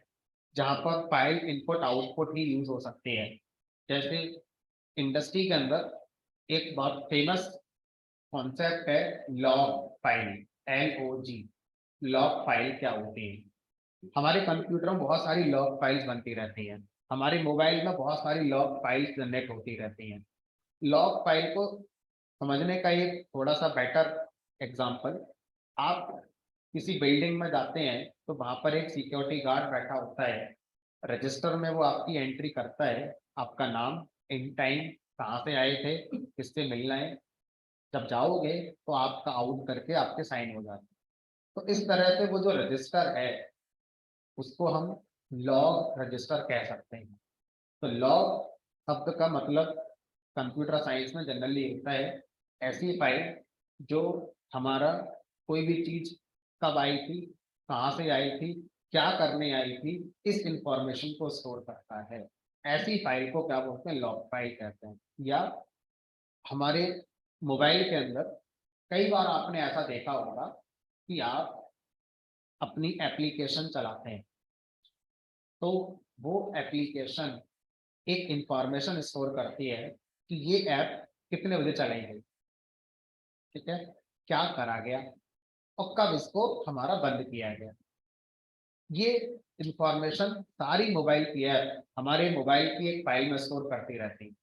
जहां पर फाइल इनपुट आउटपुट ही यूज हो सकती है। जैसे इंडस्ट्री के अंदर एक बहुत फेमस कॉन्सेप्ट है log file, LOG। Log file क्या होती है? हमारे कंप्यूटर में बहुत सारी लॉग फाइल्स बनती रहती हैं, हमारे मोबाइल में बहुत सारी लॉग फाइल्स जनरेट होती रहती हैं। लॉग फाइल को समझने का एक थोड़ा सा बेटर एग्जांपल, आप किसी बिल्डिंग में जाते हैं तो वहां पर एक सिक्योरिटी गार्ड बैठा होता है, रजिस्टर में वो आपकी एंट्री करता है, आपका नाम, इन टाइम, कहाँ से आए थे, किससे मिलना है, जब जाओगे तो आपका आउट करके आपके साइन हो जाते हैं। तो इस तरह से वो जो रजिस्टर है उसको हम लॉग रजिस्टर कह सकते हैं। तो लॉग शब्द का मतलब कंप्यूटर साइंस में जनरली होता है ऐसी फाइल जो हमारा कोई भी चीज कब आई थी, कहाँ से आई थी, क्या करने आई थी, इस इंफॉर्मेशन को स्टोर करता है। ऐसी फाइल को क्या बोलते हैं, लॉग फाइल कहते हैं। या हमारे मोबाइल के अंदर कई बार आपने ऐसा देखा होगा कि आप अपनी एप्लीकेशन चलाते हैं, तो वो एप्लीकेशन एक इंफॉर्मेशन स्टोर करती है कि ये ऐप कितने बजे चलाई गई, ठीक है, क्या करा गया और कब इसको हमारा बंद किया गया। ये इंफॉर्मेशन सारी मोबाइल की ऐप हमारे मोबाइल की एक फाइल में स्टोर करती रहती है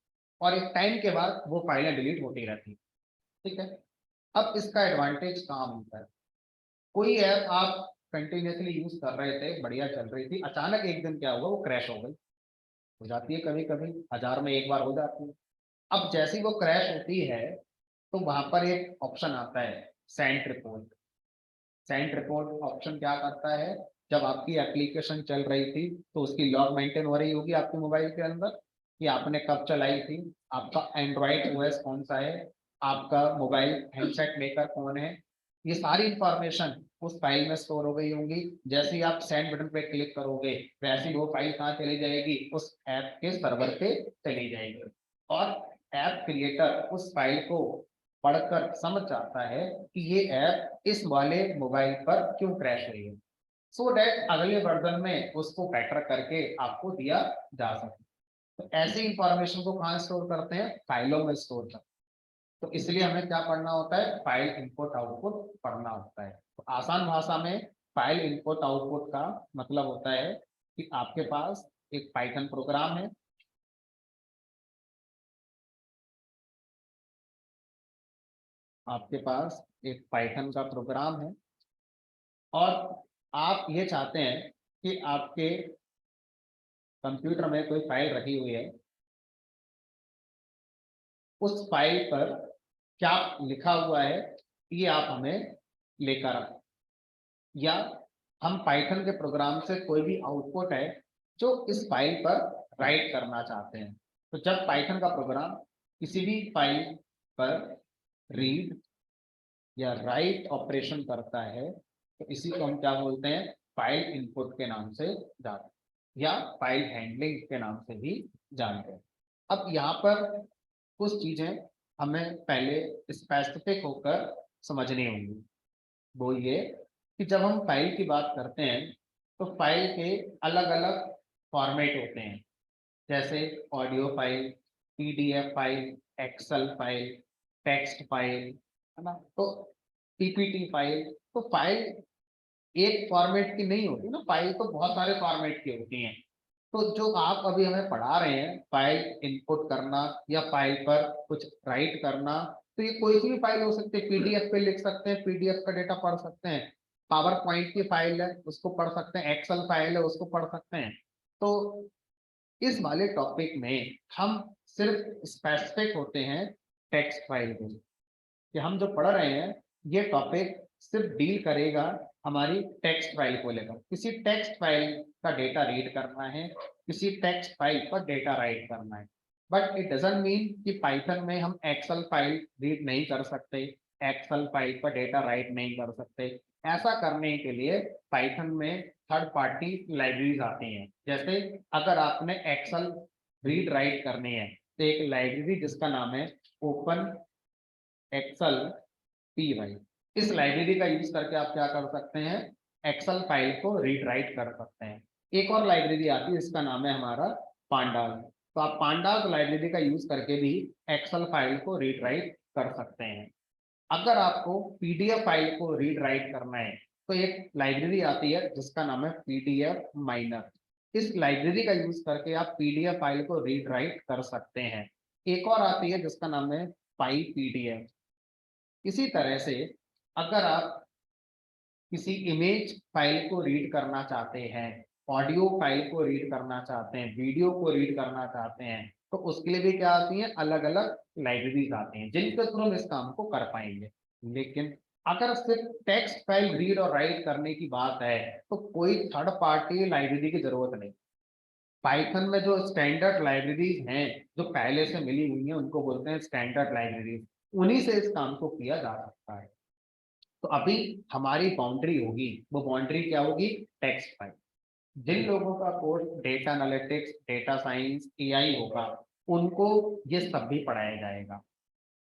और एक टाइम के बाद वो फाइलें डिलीट होती रहती है। ठीक है, अब इसका एडवांटेज कहाँ मिलता है? कोई ऐप आप कंटिन्यूअसली यूज कर रहे थे, बढ़िया चल रही थी, अचानक एक दिन क्या हुआ, वो क्रैश हो गई। हो जाती है कभी कभी, 1000 में एक बार हो जाती है। अब जैसे ही वो क्रैश होती है तो वहां पर एक ऑप्शन आता है, send report. Send report option क्या करता है, जब आपकी एप्लीकेशन चल रही थी तो उसकी लॉग मेंटेन हो रही होगी आपके मोबाइल के अंदर, कि आपने कब चलाई थी, आपका एंड्रॉइड ओएस कौन सा है, आपका मोबाइल हैंडसेट मेकर कौन है, ये सारी इंफॉर्मेशन उस फाइल में स्टोर हो गई होंगी। जैसे ही आप सेंड बटन पे क्लिक करोगे, वैसे ही वो फाइल कहाँ चली जाएगी, उस ऐप के सर्वर पे चली जाएगी। और ऐप क्रिएटर उस फाइल को पढ़कर समझ जाता है कि ये ऐप इस वाले मोबाइल पर क्यों क्रैश हुई है, सो दैट अगले वर्जन में उसको बेटर करके आपको दिया जा सके। तो ऐसी इंफॉर्मेशन को कहाँ स्टोर करते हैं, फाइलों में स्टोर करते हैं। तो इसलिए हमें क्या पढ़ना होता है, फाइल इनपुट आउटपुट पढ़ना होता है। तो आसान भाषा में फाइल इनपुट आउटपुट का मतलब होता है कि आपके पास एक पाइथन प्रोग्राम है, आपके पास एक पाइथन का प्रोग्राम है, और आप ये चाहते हैं कि आपके कंप्यूटर में कोई फाइल रखी हुई है, उस फाइल पर क्या लिखा हुआ है ये आप हमें लेकर आए, या हम पाइथन के प्रोग्राम से कोई भी आउटपुट है जो इस फाइल पर राइट करना चाहते हैं। तो जब पाइथन का प्रोग्राम किसी भी फाइल पर रीड या राइट ऑपरेशन करता है तो इसी को हम क्या बोलते हैं, फाइल इनपुट के नाम से जानते हैं, या फाइल हैंडलिंग के नाम से भी जानते हैं। अब यहाँ पर कुछ चीजें हमें पहले स्पेसिफिक होकर समझनी होंगी। वो ये कि जब हम फाइल की बात करते हैं तो फाइल के अलग अलग फॉर्मेट होते हैं, जैसे audio file, PDF file, excel file, text file, है ना, तो पीपीटी फाइल। तो फाइल एक फॉर्मेट की नहीं होती ना, फाइल तो बहुत सारे फॉर्मेट की होती हैं। तो जो आप अभी हमें पढ़ा रहे हैं, फाइल इनपुट करना या फाइल पर कुछ राइट करना, तो ये कोई सी भी फाइल हो सकती है। पीडीएफ पे लिख सकते हैं, पीडीएफ का डेटा पढ़ सकते हैं, पावर पॉइंट की फाइल है उसको पढ़ सकते हैं, एक्सेल फाइल है उसको पढ़ सकते हैं। तो इस वाले टॉपिक में हम सिर्फ स्पेसिफिक होते हैं टेक्स्ट फाइल के, कि हम जो पढ़ रहे हैं ये टॉपिक सिर्फ डील करेगा हमारी टेक्स्ट फाइल को लेकर। किसी टेक्स्ट फाइल का डेटा रीड करना है, किसी टेक्स्ट फाइल पर डेटा राइट करना है। बट इट डजंट मीन कि पाइथन में हम एक्सेल फाइल रीड नहीं कर सकते, एक्सेल फाइल पर डेटा राइट नहीं कर सकते। ऐसा करने के लिए पाइथन में थर्ड पार्टी लाइब्रेरीज आती हैं। जैसे अगर आपने एक्सेल रीड राइट करनी है तो एक लाइब्रेरी जिसका नाम है ओपन एक्सेल पी वाई, इस लाइब्रेरी का यूज करके आप क्या कर सकते हैं, एक्सेल फाइल को रीड राइट कर सकते हैं। एक और लाइब्रेरी आती है इसका नाम है हमारा पांडास, तो आप पांडास लाइब्रेरी का यूज करके भी एक्सेल फाइल को रीड राइट कर सकते हैं। अगर आपको पीडीएफ फाइल को रीड राइट करना है तो एक लाइब्रेरी आती है जिसका नाम है पीडीएफ माइनर, इस लाइब्रेरी का यूज करके आप पीडीएफ फाइल को रीड राइट कर सकते हैं। एक और आती है जिसका नाम है पाई पीडीएफ। इसी तरह से अगर आप किसी इमेज फाइल को रीड करना चाहते हैं, ऑडियो फाइल को रीड करना चाहते हैं, वीडियो को रीड करना चाहते हैं, तो उसके लिए भी क्या आती है, अलग अलग लाइब्रेरीज आती हैं जिनके थ्रू हम इस काम को कर पाएंगे। लेकिन अगर सिर्फ टेक्स्ट फाइल रीड और राइट करने की बात है तो कोई थर्ड पार्टी लाइब्रेरी की जरूरत नहीं। पाइथन में जो स्टैंडर्ड लाइब्रेरीज हैं जो पहले से मिली हुई हैं उनको बोलते हैं स्टैंडर्ड लाइब्रेरीज, उन्हीं से इस काम को किया जा सकता है। तो अभी हमारी बाउंड्री होगी, वो बाउंड्री क्या होगी, टेक्स्ट फाइल। जिन लोगों का course data analytics, data science, AI होगा, उनको ये सब भी पढ़ाया जाएगा।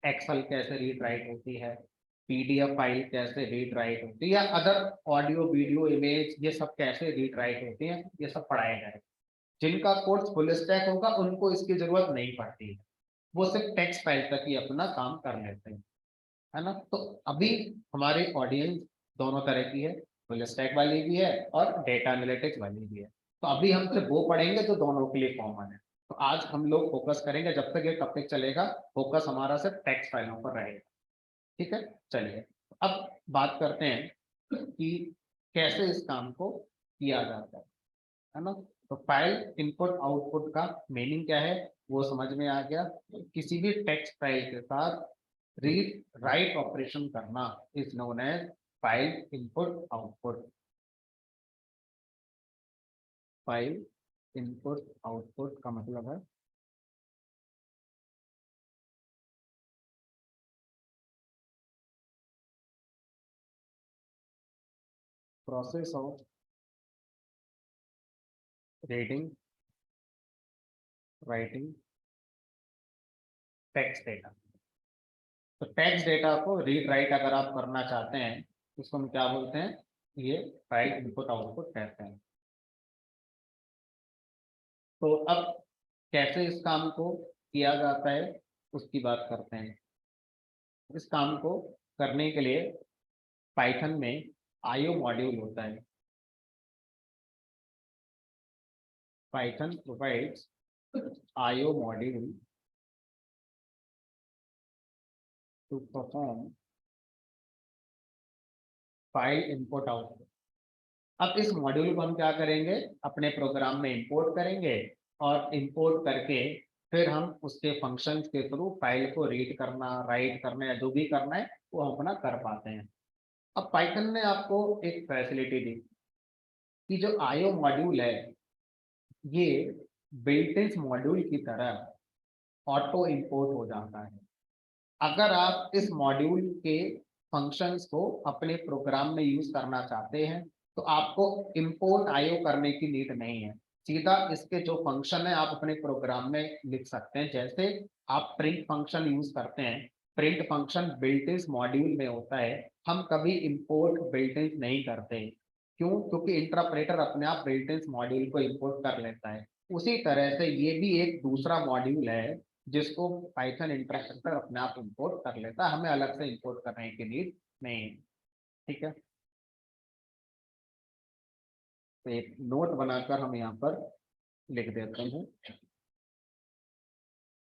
एक्सेल कैसे रीड राइट होती है, पीडीएफ फाइल कैसे रीड राइट होती है, या अदर ऑडियो वीडियो इमेज ये सब कैसे रीड राइट होती है, ये सब पढ़ाया जाएगा। जिनका कोर्स फुल स्टैक होगा उनको इसकी जरूरत नहीं पड़ती है, वो सिर्फ टेक्स्ट फाइल तक ही अपना काम कर लेते हैं, है ना। तो अभी हमारी ऑडियंस दोनों तरह की है, फुल स्टैक वाली भी है और डेटा एनालिटिक्स वाली भी है। तो अभी हम सिर्फ वो पढ़ेंगे जो दोनों के लिए कॉमन है। तो आज हम लोग फोकस करेंगे, जब तक ये टॉपिक चलेगा फोकस हमारा सिर्फ टेक्स्ट फाइलों पर रहेगा। ठीक है, चलिए अब बात करते हैं कि कैसे इस काम को किया जाता है ना। तो फाइल इनपुट आउटपुट का मीनिंग क्या है वो समझ में आ गया। किसी भी टेक्स्ट फाइल के साथ रीड राइट ऑपरेशन करना is known as file input output. File input output का मतलब है process of reading writing text data. तो टेक्स्ट डेटा को रीड राइट अगर आप करना चाहते हैं तो उसको हम क्या बोलते हैं, ये फाइल इनपुट आउटपुट कहते हैं। तो अब कैसे इस काम को किया जाता है उसकी बात करते हैं। इस काम को करने के लिए पाइथन में आईओ मॉड्यूल होता है। Python provides IO module to perform file input output. अब इस मॉड्यूल को हम क्या करेंगे, अपने प्रोग्राम में इंपोर्ट करेंगे और इंपोर्ट करके फिर हम उसके फंक्शंस के थ्रू फाइल को रीड करना राइट करना या जो भी करना है वो हम अपना कर पाते हैं। अब पाइथन ने आपको एक फैसिलिटी दी कि जो आईओ मॉड्यूल है ये बिल्ट इन मॉड्यूल की तरह ऑटो इंपोर्ट हो जाता है। अगर आप इस मॉड्यूल के फंक्शंस को अपने प्रोग्राम में यूज करना चाहते हैं तो आपको इंपोर्ट आईओ करने की नीड नहीं है। सीधा इसके जो फंक्शन है आप अपने प्रोग्राम में लिख सकते हैं। जैसे आप प्रिंट फंक्शन यूज करते हैं, print function built in module में होता है, हम कभी इंपोर्ट बिल्ट इन नहीं करते। क्यों? क्योंकि इंटरप्रेटर अपने आप बिल्ट इन मॉड्यूल को इंपोर्ट कर लेता है। उसी तरह से ये भी एक दूसरा मॉड्यूल है जिसको पाइथन इंटरप्रेटर अपने आप इंपोर्ट कर लेता है, हमें अलग से इंपोर्ट करने की नीड नहीं है। ठीक है, तो एक नोट बनाकर हम यहाँ पर लिख देते हैं,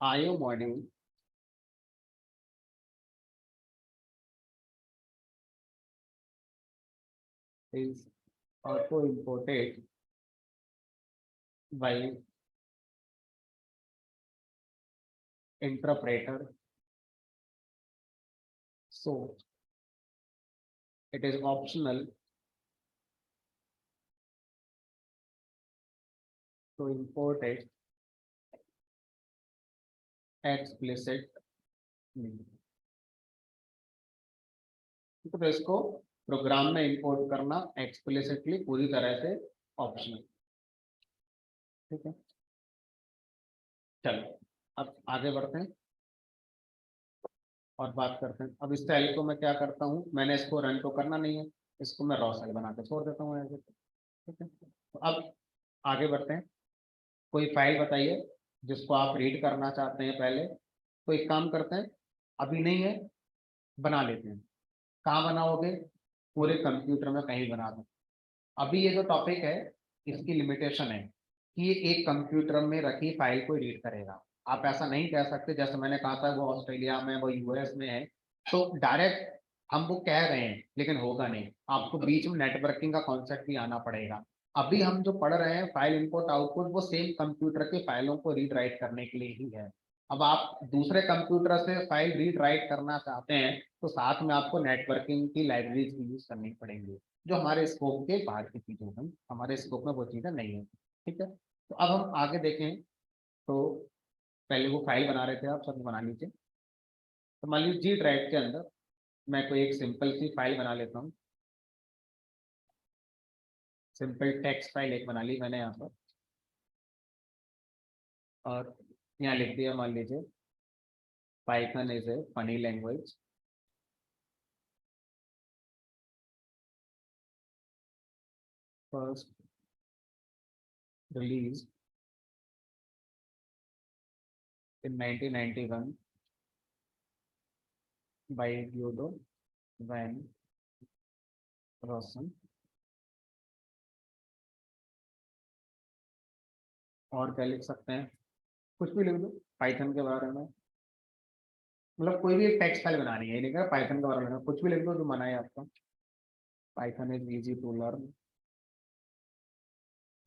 IO module is auto imported by interpreter, so it is optional to import it explicitly। तो इसको प्रोग्राम में इंपोर्ट करना एक्सप्लिसिटली पूरी तरह से ऑप्शनल। ठीक है, चलो अब आगे बढ़ते हैं और बात करते हैं। अब इस सेल को मैं क्या करता हूँ, मैंने इसको रन तो करना नहीं है, इसको मैं रॉ सेल बना के छोड़ देता हूँ ऐसे। ठीक है, तो अब आगे बढ़ते हैं। कोई फाइल बताइए जिसको आप रीड करना चाहते हैं पहले। तो एक काम करते हैं, अभी नहीं है, बना लेते हैं। कहाँ बनाओगे, पूरे कंप्यूटर में कहीं बना दो। अभी ये जो टॉपिक है इसकी लिमिटेशन है कि ये एक कंप्यूटर में रखी फाइल को रीड करेगा। आप ऐसा नहीं कह सकते, जैसे मैंने कहा था वो ऑस्ट्रेलिया में वो यूएस में है, तो डायरेक्ट हम वो कह रहे हैं लेकिन होगा नहीं। आपको बीच में नेटवर्किंग का कॉन्सेप्ट भी आना पड़ेगा। अभी हम जो पढ़ रहे हैं फाइल इनपुट आउटपुट वो सेम कंप्यूटर के फाइलों को रीड राइट करने के लिए ही है। अब आप दूसरे कंप्यूटर से फाइल रीड राइट करना चाहते हैं तो साथ में आपको नेटवर्किंग की लाइब्रेरीज भी यूज करनी पड़ेंगी, जो हमारे स्कोप के बाहर की चीज़ों में, हमारे स्कोप में वो चीज़ें नहीं है। ठीक है, तो अब हम आगे देखें। तो पहले वो फाइल बना रहे थे आप, सब बना लीजिए। तो मान लीजिए जी ड्राइव के अंदर मैं कोई एक सिंपल सी फाइल बना लेता हूँ। सिंपल टेक्स्ट फाइल एक बना ली मैंने यहाँ पर, और यहाँ लिख दिया मान लीजिए Python is a funny language. First release in 1991 by Theodore Van Rossum। और क्या लिख सकते हैं, कुछ भी लिख दो पाइथन के बारे में, मतलब कोई भी एक टेक्स्ट फाइल बनानी है, नहीं पाइथन के बारे में कुछ भी लिख दो जो मना है आपका। Python is easy to learn,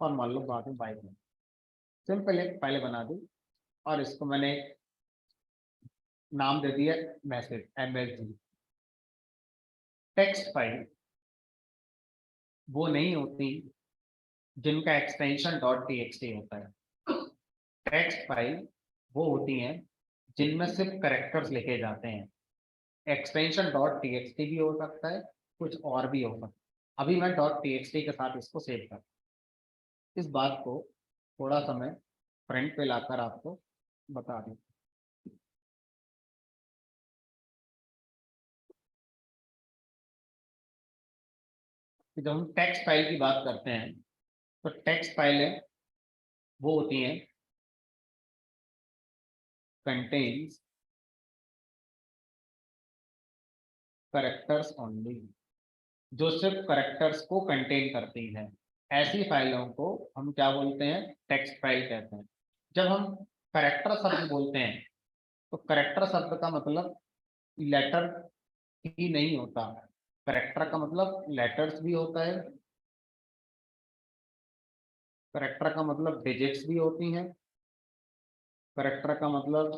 और मान लो बाद में पाइथन सिंपल एक फाइल बना दी, और इसको मैंने नाम दे दिया मैसेज MSG। टेक्स्ट फाइल वो नहीं होती जिनका एक्सटेंशन .txt होता है। टेक्स्ट फाइल वो होती हैं जिनमें सिर्फ कैरेक्टर्स लिखे जाते हैं। एक्सटेंशन .txt भी हो सकता है, कुछ और भी हो सकता है। अभी मैं .txt के साथ इसको सेव कर, इस बात को थोड़ा सा मैं फ्रंट पे लाकर आपको बता दूं कि जब हम टेक्स्ट फाइल की बात करते हैं तो टेक्स्ट फाइलें वो होती हैं कंटेन्स करेक्टर्स ओनली, जो सिर्फ करेक्टर्स को कंटेन करती है। ऐसी फाइलों को हम क्या बोलते हैं? टेक्स्ट फाइल कहते हैं। जब हम करेक्टर शब्द बोलते हैं तो करेक्टर शब्द का मतलब लेटर ही नहीं होता, करेक्टर का मतलब लेटर्स भी होता है, करेक्टर का मतलब डिजिट्स भी होती हैं, करेक्टर का मतलब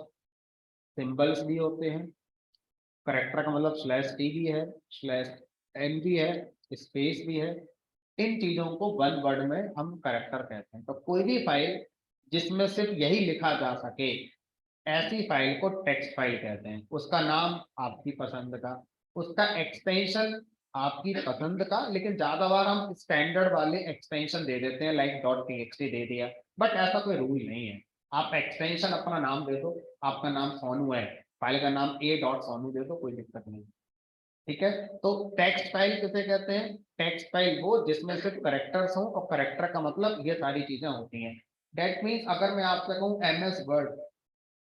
सिंबल्स भी होते हैं, करेक्टर का मतलब /t भी है, /n भी है, स्पेस भी है। इन चीजों को वन वर्ड में हम करेक्टर कहते हैं। तो कोई भी फाइल जिसमें सिर्फ यही लिखा जा सके, ऐसी फाइल को टेक्स्ट फाइल कहते हैं। उसका नाम आपकी पसंद का, उसका एक्सटेंशन आपकी पसंद का, लेकिन ज्यादा बार हम स्टैंडर्ड वाले एक्सटेंशन दे देते हैं, लाइक .txt दे दिया, बट ऐसा कोई रूल नहीं है। आप एक्सटेंशन अपना नाम दे दो, आपका नाम सोनू है, फाइल का नाम a.sonu दे दो, कोई दिक्कत नहीं। ठीक है, तो टेक्स्ट फाइल किसे कहते हैं? टेक्स्ट फाइल वो जिसमें सिर्फ करेक्टर्स हो, और करेक्टर का मतलब ये सारी चीजें होती हैं। दैट मीन्स अगर मैं आपसे कहूँ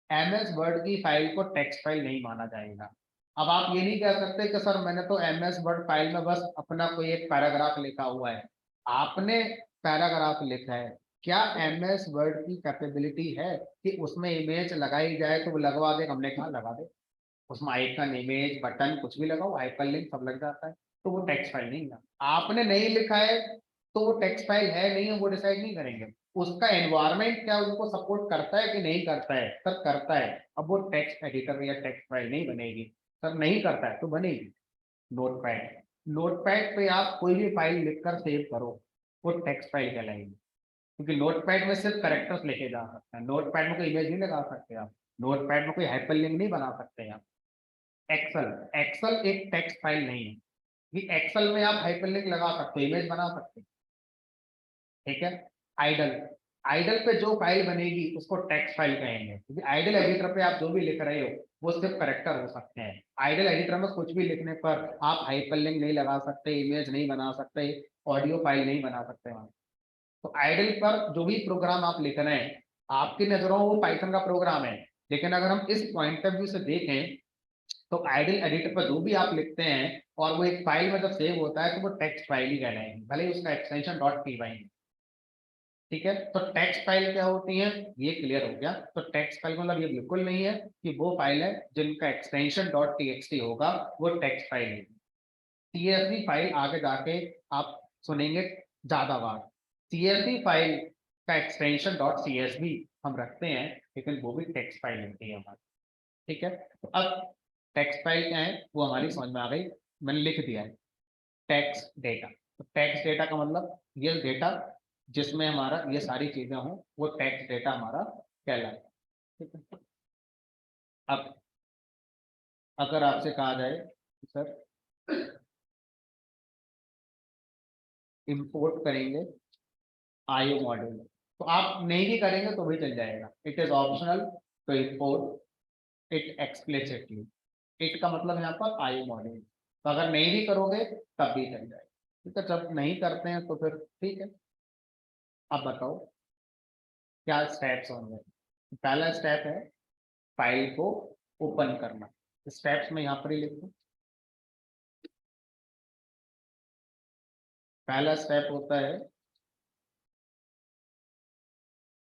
MS वर्ड की फाइल को टेक्स्ट फाइल नहीं माना जाएगा। अब आप ये नहीं कह सकते कि सर मैंने तो MS वर्ड फाइल में बस अपना कोई एक पैराग्राफ लिखा हुआ है। आपने पैराग्राफ लिखा है, क्या MS वर्ड की कैपेबिलिटी है कि उसमें इमेज लगाई जाए तो वो लगवा दे? हमने कहा लगा दे, उसमें आइकन, इमेज, बटन कुछ भी लगाओ, हाइपरलिंक सब लग जाता है, तो वो टेक्स्ट फाइल नहीं है। आपने नहीं लिखा है तो वो टेक्स्ट फाइल है नहीं है, वो डिसाइड नहीं करेंगे। उसका एनवायरनमेंट क्या उनको सपोर्ट करता है कि नहीं करता है? सर करता है, अब वो टेक्स्ट एडिटर या टेक्स्ट फाइल नहीं बनेगी। सर नहीं करता है तो बनेगी नोटपैड। नोटपैड पे आप कोई भी फाइल लिखकर सेव करो, वो टेक्स्ट फाइल कहलाएगी, क्योंकि नोटपैड में सिर्फ करेक्टर्स लिखे जा सकते हैं। नोटपैड में कोई इमेज नहीं लगा सकते आप, नोटपैड में कोई हाइपरलिंक नहीं बना सकते आप। एक्सेल, एक्सेल एक टेक्स्ट फाइल नहीं है कि एक्सेल में आप हाइपरलिंक लगा सकते हो, इमेज बना सकते हो। ठीक है, आइडल, आइडल पे जो फाइल बनेगी उसको टेक्स्ट फाइल कहेंगे, क्योंकि आइडल एडिटर पे आप जो भी लिख रहे हो वो सिर्फ करेक्टर हो सकते हैं। आइडल एडिटर में कुछ भी लिखने पर आप हाइपरलिंक नहीं लगा सकते, इमेज नहीं बना सकते, ऑडियो फाइल नहीं बना सकते वहां। तो आइडल पर जो भी प्रोग्राम आप लिख रहे हैं, आपकी नजरों में वो पाइथन का प्रोग्राम है, लेकिन अगर हम इस पॉइंट ऑफ व्यू से देखें तो आइडल एडिटर पर जो भी आप लिखते हैं और वो एक फाइल में जब सेव होता है तो वो टेक्स्ट फाइल ही कहलाएगी, भले ही उसका एक्सटेंशन .py है। ठीक है, तो टेक्स्ट फाइल क्या होती है ये क्लियर हो गया। तो टेक्स्ट फाइल मतलब ये बिल्कुल नहीं है कि वो फाइल है जिनका एक्सटेंशन .txt होगा वो टेक्स्ट फाइल है। CSV फाइल आगे जाके आप सुनेंगे ज्यादा बार। CSV फाइल का एक्सटेंशन .csv हम रखते हैं, लेकिन वो भी टेक्स्ट फाइल होती है हमारी। ठीक है, तो अब टेक्स्ट फाइल क्या है वो हमारी समझ में आ गई, मैंने लिख दिया है टेक्स्ट डेटा। तो टेक्स्ट डेटा का मतलब ये डेटा जिसमें हमारा ये सारी चीजें हों वो टेक्स्ट डेटा हमारा कहलाए। ठीक है, अब अगर आपसे कहा जाए सर इंपोर्ट करेंगे आईओ मॉड्यूल, तो आप नहीं भी करेंगे तो भी चल जाएगा। It is optional to import it explicitly. इट का मतलब यहाँ पर आईओ मॉड्यूल, तो अगर नहीं भी करोगे तब भी चल जाएगा। ठीक है, जब नहीं करते हैं तो फिर ठीक है। अब बताओ क्या स्टेप्स होंगे? पहला स्टेप है फाइल को ओपन करना। स्टेप्स में यहाँ पर ही लिखो। पहला स्टेप होता है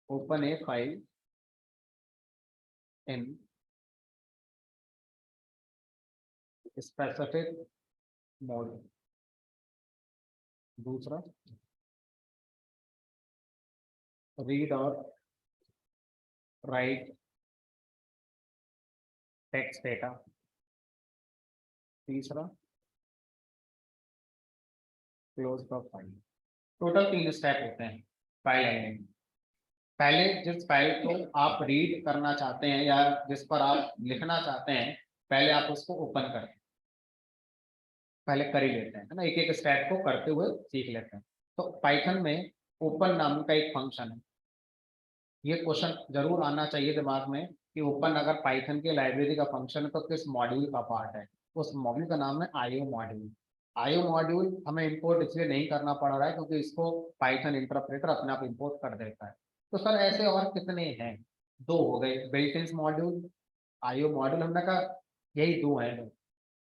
open A file in specific mode. दूसरा रीड और राइट टेक्स्ट डेटा। तीसरा close the file. Total 3 step होते हैं फाइल हैंडलिंग। पहले जिस फाइल को आप रीड करना चाहते हैं या जिस पर आप लिखना चाहते हैं, पहले आप उसको ओपन करें। पहले कर ही लेते हैं, है ना, एक एक स्टेप को करते हुए सीख लेते हैं। तो पाइथन में ओपन नाम का एक फंक्शन है। ये क्वेश्चन जरूर आना चाहिए दिमाग में कि ओपन अगर पाइथन की लाइब्रेरी का फंक्शन है तो किस मॉड्यूल का पार्ट है। उस मॉड्यूल का नाम है आईओ मॉड्यूल। आईओ मॉड्यूल हमें इंपोर्ट इसलिए नहीं करना पड़ रहा है क्योंकि इसको पाइथन इंटरप्रेटर अपने आप इंपोर्ट कर देता है। तो सर ऐसे और कितने हैं? 2 हो गए, built in module, IO module, हमने कहा यही 2 हैं।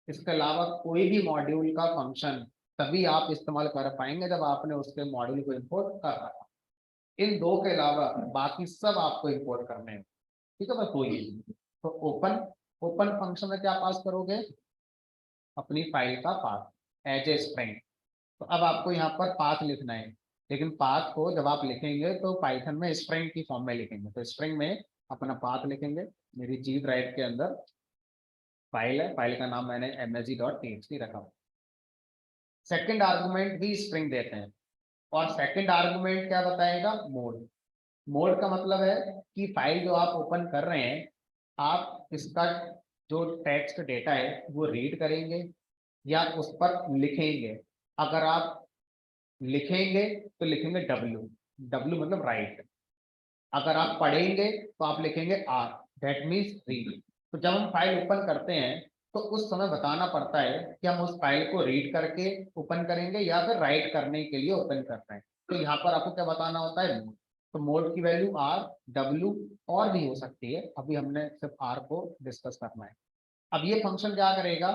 इसके अलावा कोई भी मॉड्यूल का फंक्शन तभी आप इस्तेमाल कर पाएंगे जब आपने उसके मॉड्यूल को इंपोर्ट कर रखा। इन 2 के अलावा बाकी सब आपको इंपोर्ट करने हैं। ठीक है, बस वही है। तो ओपन ओपन फंक्शन में क्या पास करोगे? अपनी फाइल का पाथ एज ए स्ट्रिंग। तो अब आपको यहाँ पर पाथ लिखना है, लेकिन पाथ को जब आप लिखेंगे तो पाइथन में स्ट्रिंग की फॉर्म में लिखेंगे। तो स्ट्रिंग में अपना पाथ लिखेंगे। मेरी जी ड्राइव के अंदर फाइल है, फाइल का नाम मैंने msg.txt रखा। सेकंड आर्गुमेंट भी स्ट्रिंग देते हैं, और सेकंड आर्गुमेंट क्या बताएगा? मोड। मोड का मतलब है कि फाइल जो आप ओपन कर रहे हैं, आप इसका जो टेक्स्ट डेटा है वो रीड करेंगे या उस पर लिखेंगे। अगर आप लिखेंगे तो लिखेंगे डब्ल्यू, डब्ल्यू मतलब राइट। अगर आप पढ़ेंगे तो आप लिखेंगे आर, दैट मीन्स रीड। तो जब हम फाइल ओपन करते हैं तो उस समय बताना पड़ता है कि हम उस फाइल को रीड करके ओपन करेंगे या फिर राइट करने के लिए ओपन कर रहे हैं। तो यहाँ पर आपको क्या बताना होता है? मोड। तो मोड की वैल्यू आर, डब्ल्यू और भी हो सकती है, अभी हमने सिर्फ आर को डिस्कस करना है। अब ये फंक्शन क्या करेगा?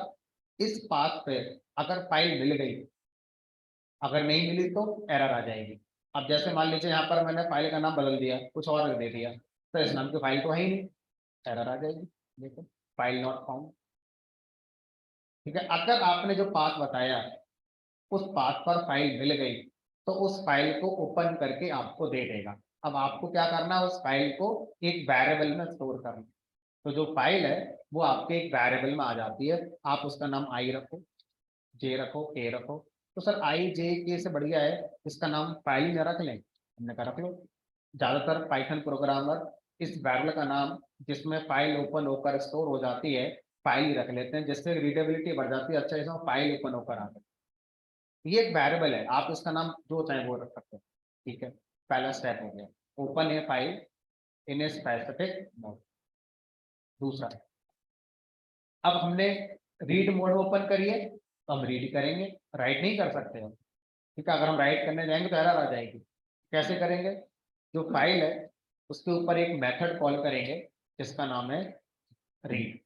इस पाथ पे अगर फाइल मिल गई, अगर नहीं मिली तो एरर आ जाएगी। अब जैसे मान लीजिए यहाँ पर मैंने फाइल का नाम बदल दिया, कुछ और दे दिया, तो इस नाम की फाइल तो है ही नहीं, एरर आ जाएगी। देखो, फाइल नॉट फाउंड। ठीक है, अगर आपने जो पाथ बताया उस पाथ पर फाइल मिल गई तो उस फाइल को ओपन करके आपको दे देगा। अब आपको क्या करना है? उस फाइल को एक वेरिएबल में स्टोर करना। तो जो फाइल है वो आपके एक वेरिएबल में आ जाती है। आप उसका नाम आई रखो, जे रखो, के रखो। तो सर आई जे के से बढ़िया है इसका नाम फाइल ही न रख लें। हमने कहा रख लो। ज्यादातर पाइथन प्रोग्रामर इस वेरिएबल का नाम जिसमें फाइल ओपन होकर स्टोर हो जाती है फाइल ही रख लेते हैं, जिससे रीडेबिलिटी बढ़ जाती है। अच्छा, इसमें फाइल ओपन होकर आता है। ये एक वेरिएबल है, आप इसका नाम जो चाहे वो रख सकते हैं। ठीक है, पहला स्टेप हो गया, open A file in a specific mode. दूसरा, अब हमने रीड मोड ओपन करिए तो हम रीड करेंगे, राइट नहीं कर सकते हम। ठीक है, अगर हम राइट करने जाएंगे तो एरर आ जाएगी। कैसे करेंगे? जो फाइल है उसके ऊपर एक मेथड कॉल करेंगे जिसका नाम है रीड।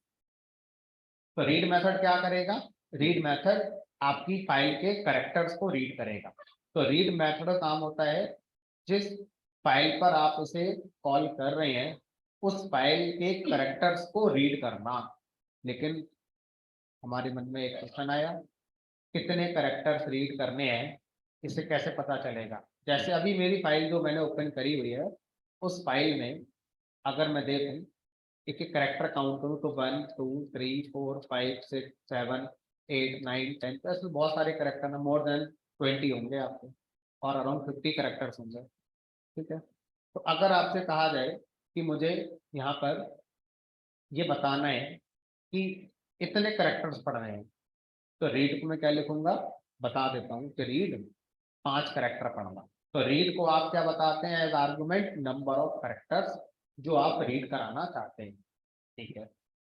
तो रीड मेथड क्या करेगा? रीड मेथड आपकी फाइल के कैरेक्टर्स को रीड करेगा। तो रीड मेथड का काम होता है जिस फाइल पर आप उसे कॉल कर रहे हैं उस फाइल के कैरेक्टर्स को रीड करना। लेकिन हमारे मन में एक क्वेश्चन आया, कितने कैरेक्टर्स रीड करने हैं, इसे कैसे पता चलेगा? जैसे अभी मेरी फाइल जो मैंने ओपन करी हुई है उस फाइल में अगर मैं देखूं, एक एक करेक्टर काउंट करूँ तो 1 2 3 4 5 6 7 8 9 10, तो इसमें बहुत सारे करेक्टर हैं, मोर देन 20 होंगे आपके, और अराउंड 50 करेक्टर्स होंगे। ठीक है, तो अगर आपसे कहा जाए कि मुझे यहाँ पर ये बताना है कि इतने करेक्टर्स पढ़ रहे हैं, तो रीड को मैं क्या लिखूंगा? बता देता हूँ कि रीड 5 करेक्टर पढ़ना। तो रीड को आप क्या बताते हैं? As argument number of characters जो आप रीड कराना चाहते हैं। ठीक है,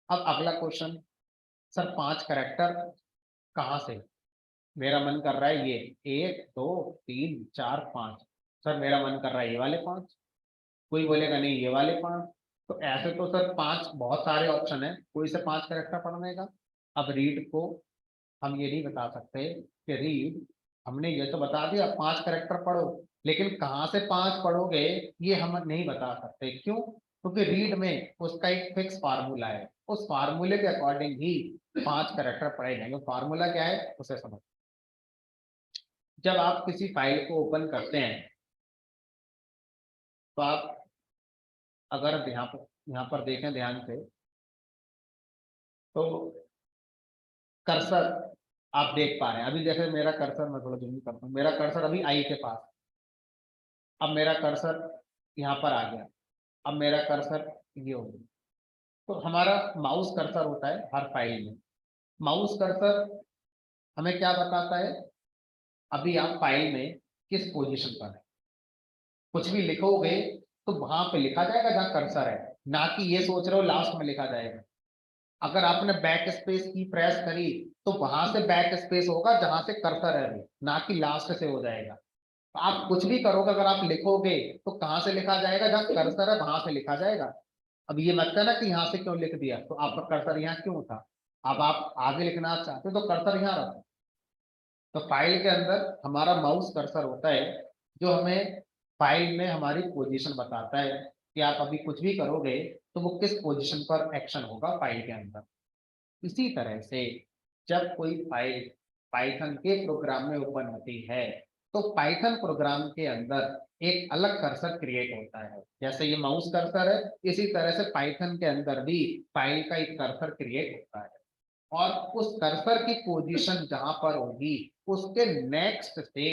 अब अगला क्वेश्चन, सर 5 करेक्टर कहाँ से? मेरा मन कर रहा है ये 1 2 3 4 5। सर मेरा मन कर रहा है ये वाले 5। कोई बोलेगा नहीं ये वाले 5। तो ऐसे तो सर 5 बहुत सारे ऑप्शन है, कोई से 5 करेक्टर पढ़ने का। अब रीड को हम ये नहीं बता सकते कि रीड, हमने ये तो बता दिया 5 करेक्टर पढ़ो, लेकिन कहाँ से 5 पढ़ोगे ये हम नहीं बता सकते। क्यों? क्योंकि रीड में उसका एक फिक्स फार्मूला है, उस फार्मूले के अकॉर्डिंग ही 5 करेक्टर पढ़े जाएंगे। फार्मूला क्या है उसे समझ। जब आप किसी फाइल को ओपन करते हैं तो आप अगर यहाँ पर देखें ध्यान से, तो कर्सर आप देख पा रहे हैं। अभी जैसे मेरा कर्सर, मैं थोड़ा जूम करता हूँ, मेरा कर्सर अभी आई के पास, अब मेरा कर्सर यहाँ पर आ गया, अब मेरा कर्सर ये हो गया। तो हमारा माउस कर्सर होता है हर फाइल में। माउस कर्सर हमें क्या बताता है, अभी आप फाइल में किस पोजीशन पर है। कुछ भी लिखोगे तो वहां पे लिखा जाएगा जहां कर्सर है, ना कि ये सोच रहे हो लास्ट में लिखा जाएगा। अगर आपने बैक स्पेस की प्रेस करी तो वहां से बैक स्पेस होगा जहां से कर्सर है अभी, ना कि लास्ट से हो जाएगा। तो आप कुछ भी करोगे, अगर आप लिखोगे तो कहां से लिखा जाएगा, जहां कर्सर है वहां से लिखा जाएगा। अब ये मत कहना कि यहाँ से क्यों लिख दिया, तो आपका कर्सर यहाँ क्यों था। अब आप आगे लिखना चाहते हो तो कर्सर यहाँ रखो। तो फाइल के अंदर हमारा माउस कर्सर होता है, जो हमें फाइल में हमारी पोजीशन बताता है कि आप अभी कुछ भी करोगे तो वो किस पोजीशन पर एक्शन होगा फाइल के अंदर। इसी तरह से जब कोई फाइल पाइथन के प्रोग्राम में ओपन होती है तो पाइथन प्रोग्राम के अंदर एक अलग कर्सर क्रिएट होता है। जैसे ये माउस कर्सर है, इसी तरह से पाइथन के अंदर भी फाइल का एक कर्सर क्रिएट होता है, और उस कर्सर की पोजीशन जहां पर होगी उसके नेक्स्ट से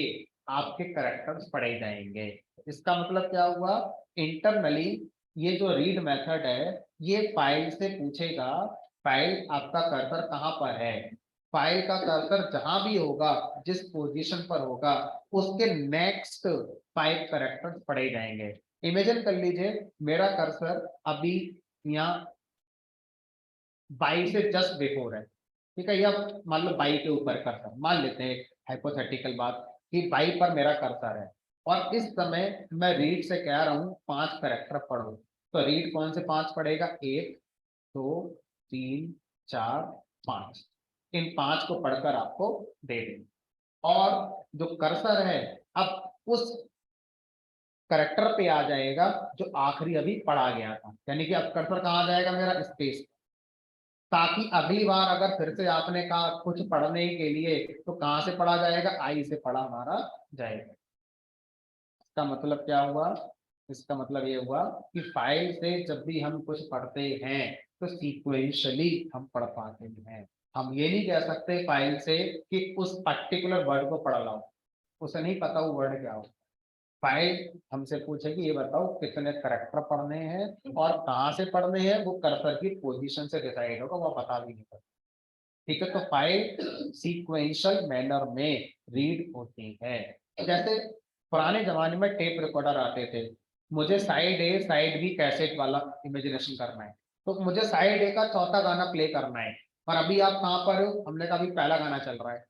आपके कैरेक्टर्स पढ़े जाएंगे। इसका मतलब क्या हुआ, इंटरनली ये जो रीड मेथड है ये फाइल से पूछेगा फाइल आपका कर्सर कहां पर है। फाइल का कर्सर जहां भी होगा, जिस पोजीशन पर होगा, उसके नेक्स्ट 5 कैरेक्टर्स पढ़े जाएंगे। इमेजिन कर लीजिए मेरा कर्सर अभी यहाँ 22 से जस्ट बिफोर है, ठीक है, या मान लो 22 के ऊपर कर्सर, मान लेते हैं हाइपोथेटिकल बात कि 22 पर मेरा कर्सर है, और इस समय मैं रीड से कह रहा हूँ 5 कैरेक्टर पढ़ो। तो रीड कौन से 5 पढ़ेगा, 1 2 3 4 5, इन 5 को पढ़कर आपको दे दें। और जो कर्सर है अब उस करेक्टर पे आ जाएगा जो आखिरी अभी पढ़ा गया था, यानी कि अब कर्सर कहाँ जाएगा, मेरा स्पेस, ताकि अगली बार अगर फिर से आपने कहा कुछ पढ़ने के लिए तो कहां से पढ़ा जाएगा, आई से पढ़ा हमारा जाएगा। इसका मतलब क्या हुआ, इसका मतलब ये हुआ कि फाइल से जब भी हम कुछ पढ़ते हैं तो सीक्वेंशियली हम पढ़ पाते हैं। हम ये नहीं कह सकते फाइल से कि उस पर्टिकुलर वर्ड को पढ़ लाओ, उसे नहीं पता वो वर्ड क्या हो। फाइल हमसे पूछेगी ये बताओ कितने करैक्टर पढ़ने हैं और कहाँ से पढ़ने हैं, वो कर्सर की पोजीशन से डिसाइड होगा, वो बता भी नहीं सकता। ठीक है, तो फाइल सीक्वेंशियल मैनर में रीड होती है। जैसे पुराने जमाने में टेप रिकॉर्डर आते थे, मुझे साइड ए साइड बी कैसेट वाला इमेजिनेशन करना है, तो मुझे साइड ए का चौथा गाना प्ले करना है, और अभी आप कहाँ पर हो, हमने कहा अभी पहला गाना चल रहा है।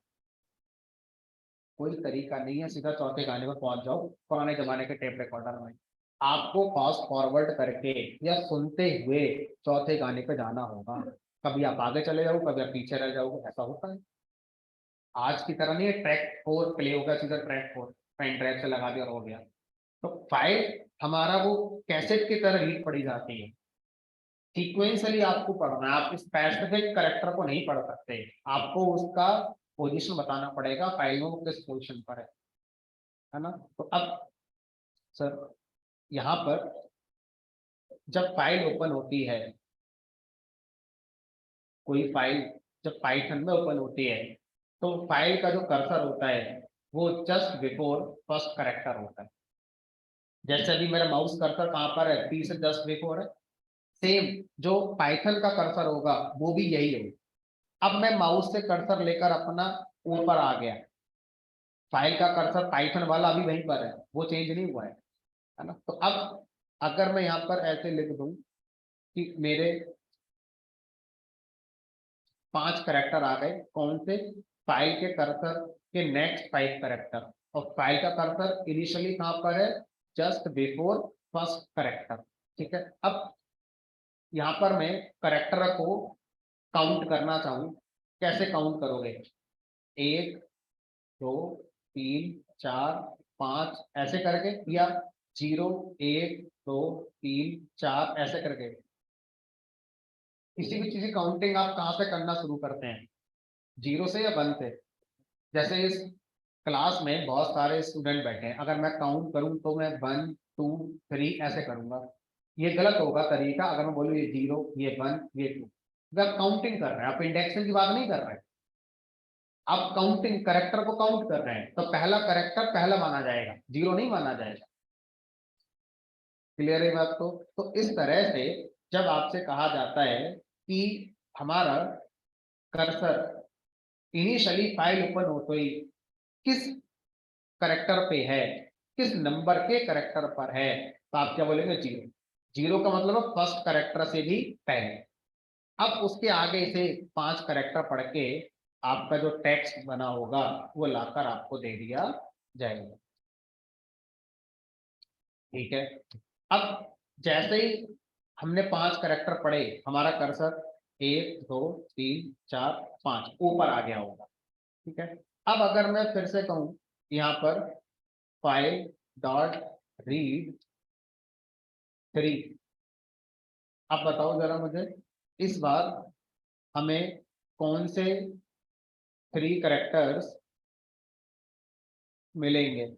कोई तरीका नहीं है, सीधा चौथे गाने पर पहुंच जाओ पुराने जमाने के टेप रिकॉर्डर में। आपको फास्ट फॉरवर्ड करके या सुनते हुए चौथे गाने पे जाना होगा। कभी आप आगे चले जाओ, कभी आप पीछे रह जाओगे, ऐसा होता है। आज की तरह नहीं है ट्रैक 4 प्ले होगा सीधा ट्रैक 4 पेन ड्राइव से लगा दिया और हो गया। तो फाइल हमारा वो कैसेट की तरह रीड पढ़ी जाती है, सीक्वेंशियली आपको पढ़ना है। आप स्पेसिफिक करेक्टर को नहीं पढ़ सकते, आपको उसका पोजीशन बताना पड़ेगा फाइल में वो किस पोजीशन पर है ना। तो अब सर यहाँ पर जब फाइल ओपन होती है, कोई फाइल जब पाइथन में ओपन होती है तो फाइल का जो कर्सर होता है वो जस्ट बिफोर फर्स्ट करेक्टर होता है। जैसे अभी मेरा माउस कर्सर कहाँ पर है, पी से जस्ट बिफोर है, सेम जो पाइथन का कर्सर होगा वो भी यही है। अब मैं माउस से कर्सर लेकर अपना ऊपर आ गया, फाइल का कर्सर पाइथन वाला अभी वहीं पर है, वो चेंज नहीं हुआ है ना। तो अब अगर मैं यहाँ पर ऐसे लिख दूं कि मेरे 5 करेक्टर आ गए, कौन से, फाइल के कर्सर के नेक्स्ट 5 करेक्टर, और फाइल का कर्सर इनिशियली कहां पर है, जस्ट बिफोर फर्स्ट करेक्टर। ठीक है, अब यहाँ पर मैं करेक्टर को काउंट करना चाहूँ, कैसे काउंट करोगे, 1 2 3 4 5 ऐसे करके, या 0 1 2 3 4 ऐसे करके। किसी भी चीज की काउंटिंग आप कहाँ से करना शुरू करते हैं, 0 से या 1 से। जैसे इस क्लास में बहुत सारे स्टूडेंट बैठे हैं, अगर मैं काउंट करूं तो मैं 1 2 3 ऐसे करूंगा, ये गलत होगा तरीका। अगर मैं बोलूं ये 0 ये 1 ये 2, अगर काउंटिंग कर रहे हैं, आप इंडेक्सिंग की बात नहीं कर रहे हैं, आप काउंटिंग करेक्टर को काउंट कर रहे हैं, तो पहला करेक्टर पहला माना जाएगा, 0 नहीं माना जाएगा। क्लियर है बात? तो इस तरह से जब आपसे कहा जाता है कि हमारा कर्सर इनिशियली फाइल ओपन होते ही किस करेक्टर पे है, किस नंबर के करेक्टर पर है, तो आप क्या बोलेंगे? 0। 0 का मतलब है फर्स्ट करेक्टर से भी पहले। अब उसके आगे से 5 करेक्टर पढ़ के आपका जो टेक्स्ट बना होगा वो लाकर आपको दे दिया जाएगा। ठीक है। अब जैसे ही हमने 5 करेक्टर पढ़े, हमारा कर्सर 1 2 3 4 5 ऊपर आ गया होगा। ठीक है। अब अगर मैं फिर से कहूं यहाँ पर फाइल डॉट रीड 3, अब बताओ जरा मुझे, इस बार हमें कौन से 3 करेक्टर्स मिलेंगे?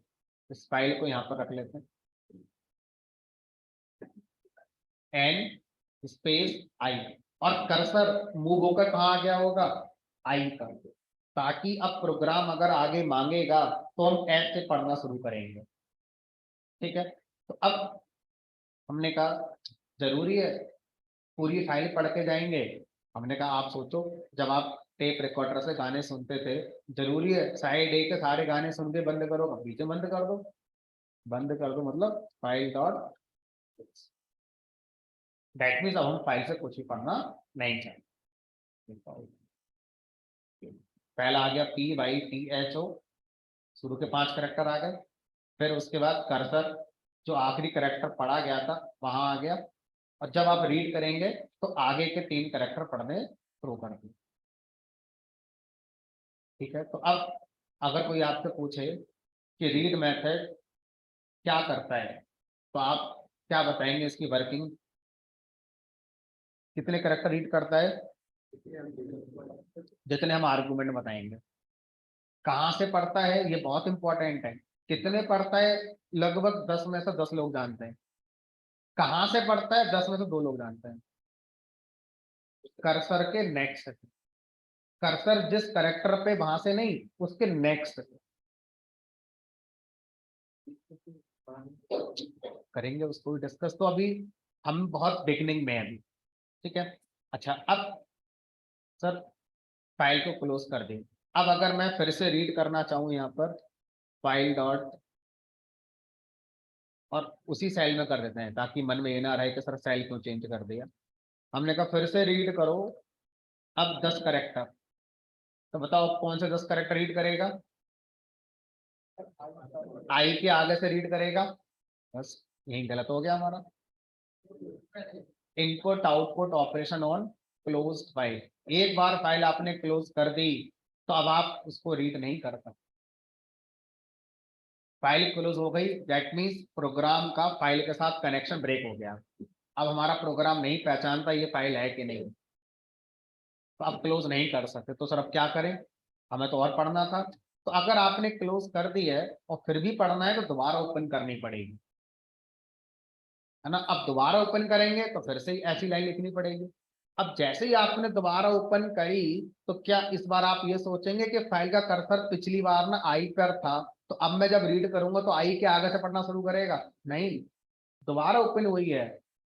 इस फाइल को यहाँ पर रख लेते हैं, एन स्पेस आई, और कर्सर मूव होकर कहाँ आ गया होगा? आई का, ताकि अब प्रोग्राम अगर आगे मांगेगा तो हम एस से पढ़ना शुरू करेंगे। ठीक है। तो अब हमने कहा जरूरी है पूरी फाइल पढ़ के जाएंगे? हमने कहा आप सोचो, जब आप टेप रिकॉर्डर से गाने सुनते थे, जरूरी है साइड ए के सारे गाने सुन के बंद करो? बीच में बंद कर दो। बंद कर दो मतलब फाइल डॉट, दैट मीन्स अब हम फाइल से कुछ भी पढ़ना नहीं चाहते। पहला आ गया P Y T H O, शुरू के 5 करेक्टर आ गए। फिर उसके बाद कर्सर, जो आखिरी करेक्टर पढ़ा गया था वहां आ गया, और जब आप रीड करेंगे तो आगे के 3 करेक्टर पढ़ने शुरू कर दें। ठीक है। तो अब अगर कोई आपसे पूछे कि रीड मेथड क्या करता है, तो आप क्या बताएंगे इसकी वर्किंग? कितने करेक्टर रीड करता है? जितने हम आर्गुमेंट बताएंगे। कहाँ से पढ़ता है ये बहुत इंपॉर्टेंट है। कितने पढ़ता है? लगभग 10 में से 10 लोग जानते हैं। कहाँ से पढ़ता है? 10 में से 2 लोग जानते हैं। कर्सर के नेक्स्ट, कर्सर जिस करेक्टर पे, वहां से नहीं, उसके नेक्स्ट करेंगे, उसको डिस्कस। तो अभी हम बहुत बिगनिंग में हैं अभी। ठीक है। अच्छा, अब सर फाइल को क्लोज कर दें। अब अगर मैं फिर से रीड करना चाहूँ यहाँ पर फाइल डॉट, और उसी सेल में कर देते हैं ताकि मन में ये ना रहे कि सर सेल क्यों चेंज कर दिया। हमने कहा फिर से रीड करो, अब 10 करेक्टर। तो बताओ कौन से 10 करेक्टर रीड करेगा? आई के आगे से रीड करेगा। बस यही गलत हो गया हमारा। Input output operation on closed file, एक बार फाइल आपने क्लोज कर दी तो अब आप उसको रीड नहीं कर सकते। फाइल क्लोज हो गई, दैट मीन्स प्रोग्राम का फाइल के साथ कनेक्शन ब्रेक हो गया। अब हमारा प्रोग्राम नहीं पहचानता ये फाइल है कि नहीं, तो आप क्लोज नहीं कर सकते। तो सर अब क्या करें? हमें तो और पढ़ना था। तो अगर आपने क्लोज कर दी है और फिर भी पढ़ना है तो दोबारा ओपन करनी पड़ेगी, है ना। अब दोबारा ओपन करेंगे तो फिर से ऐसी लाइन लिखनी पड़ेगी। अब जैसे ही आपने दोबारा ओपन करी, तो क्या इस बार आप ये सोचेंगे कि फाइल का कर्सर पिछली बार ना आई पर था, तो अब मैं जब रीड करूंगा तो आई के आगे से पढ़ना शुरू करेगा? नहीं, दोबारा ओपन हुई है,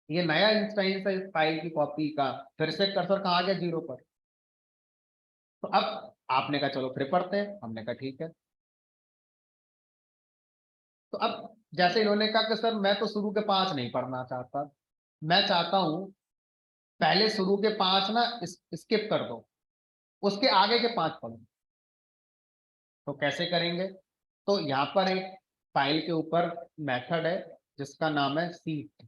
ये नया इंस्टेंस है इस फाइल की कॉपी का, फिर से कर्सर कहाँ आ गया? 0 पर। तो अब आपने कहा चलो फिर पढ़ते हैं, हमने कहा ठीक है। तो अब जैसे इन्होंने कहा कि सर मैं तो शुरू के 5 नहीं पढ़ना चाहता, मैं चाहता हूं पहले शुरू के 5 ना स्किप कर दो, उसके आगे के 5 पढ़ो। तो कैसे करेंगे? तो यहाँ पर एक फाइल के ऊपर मेथड है जिसका नाम है सीक।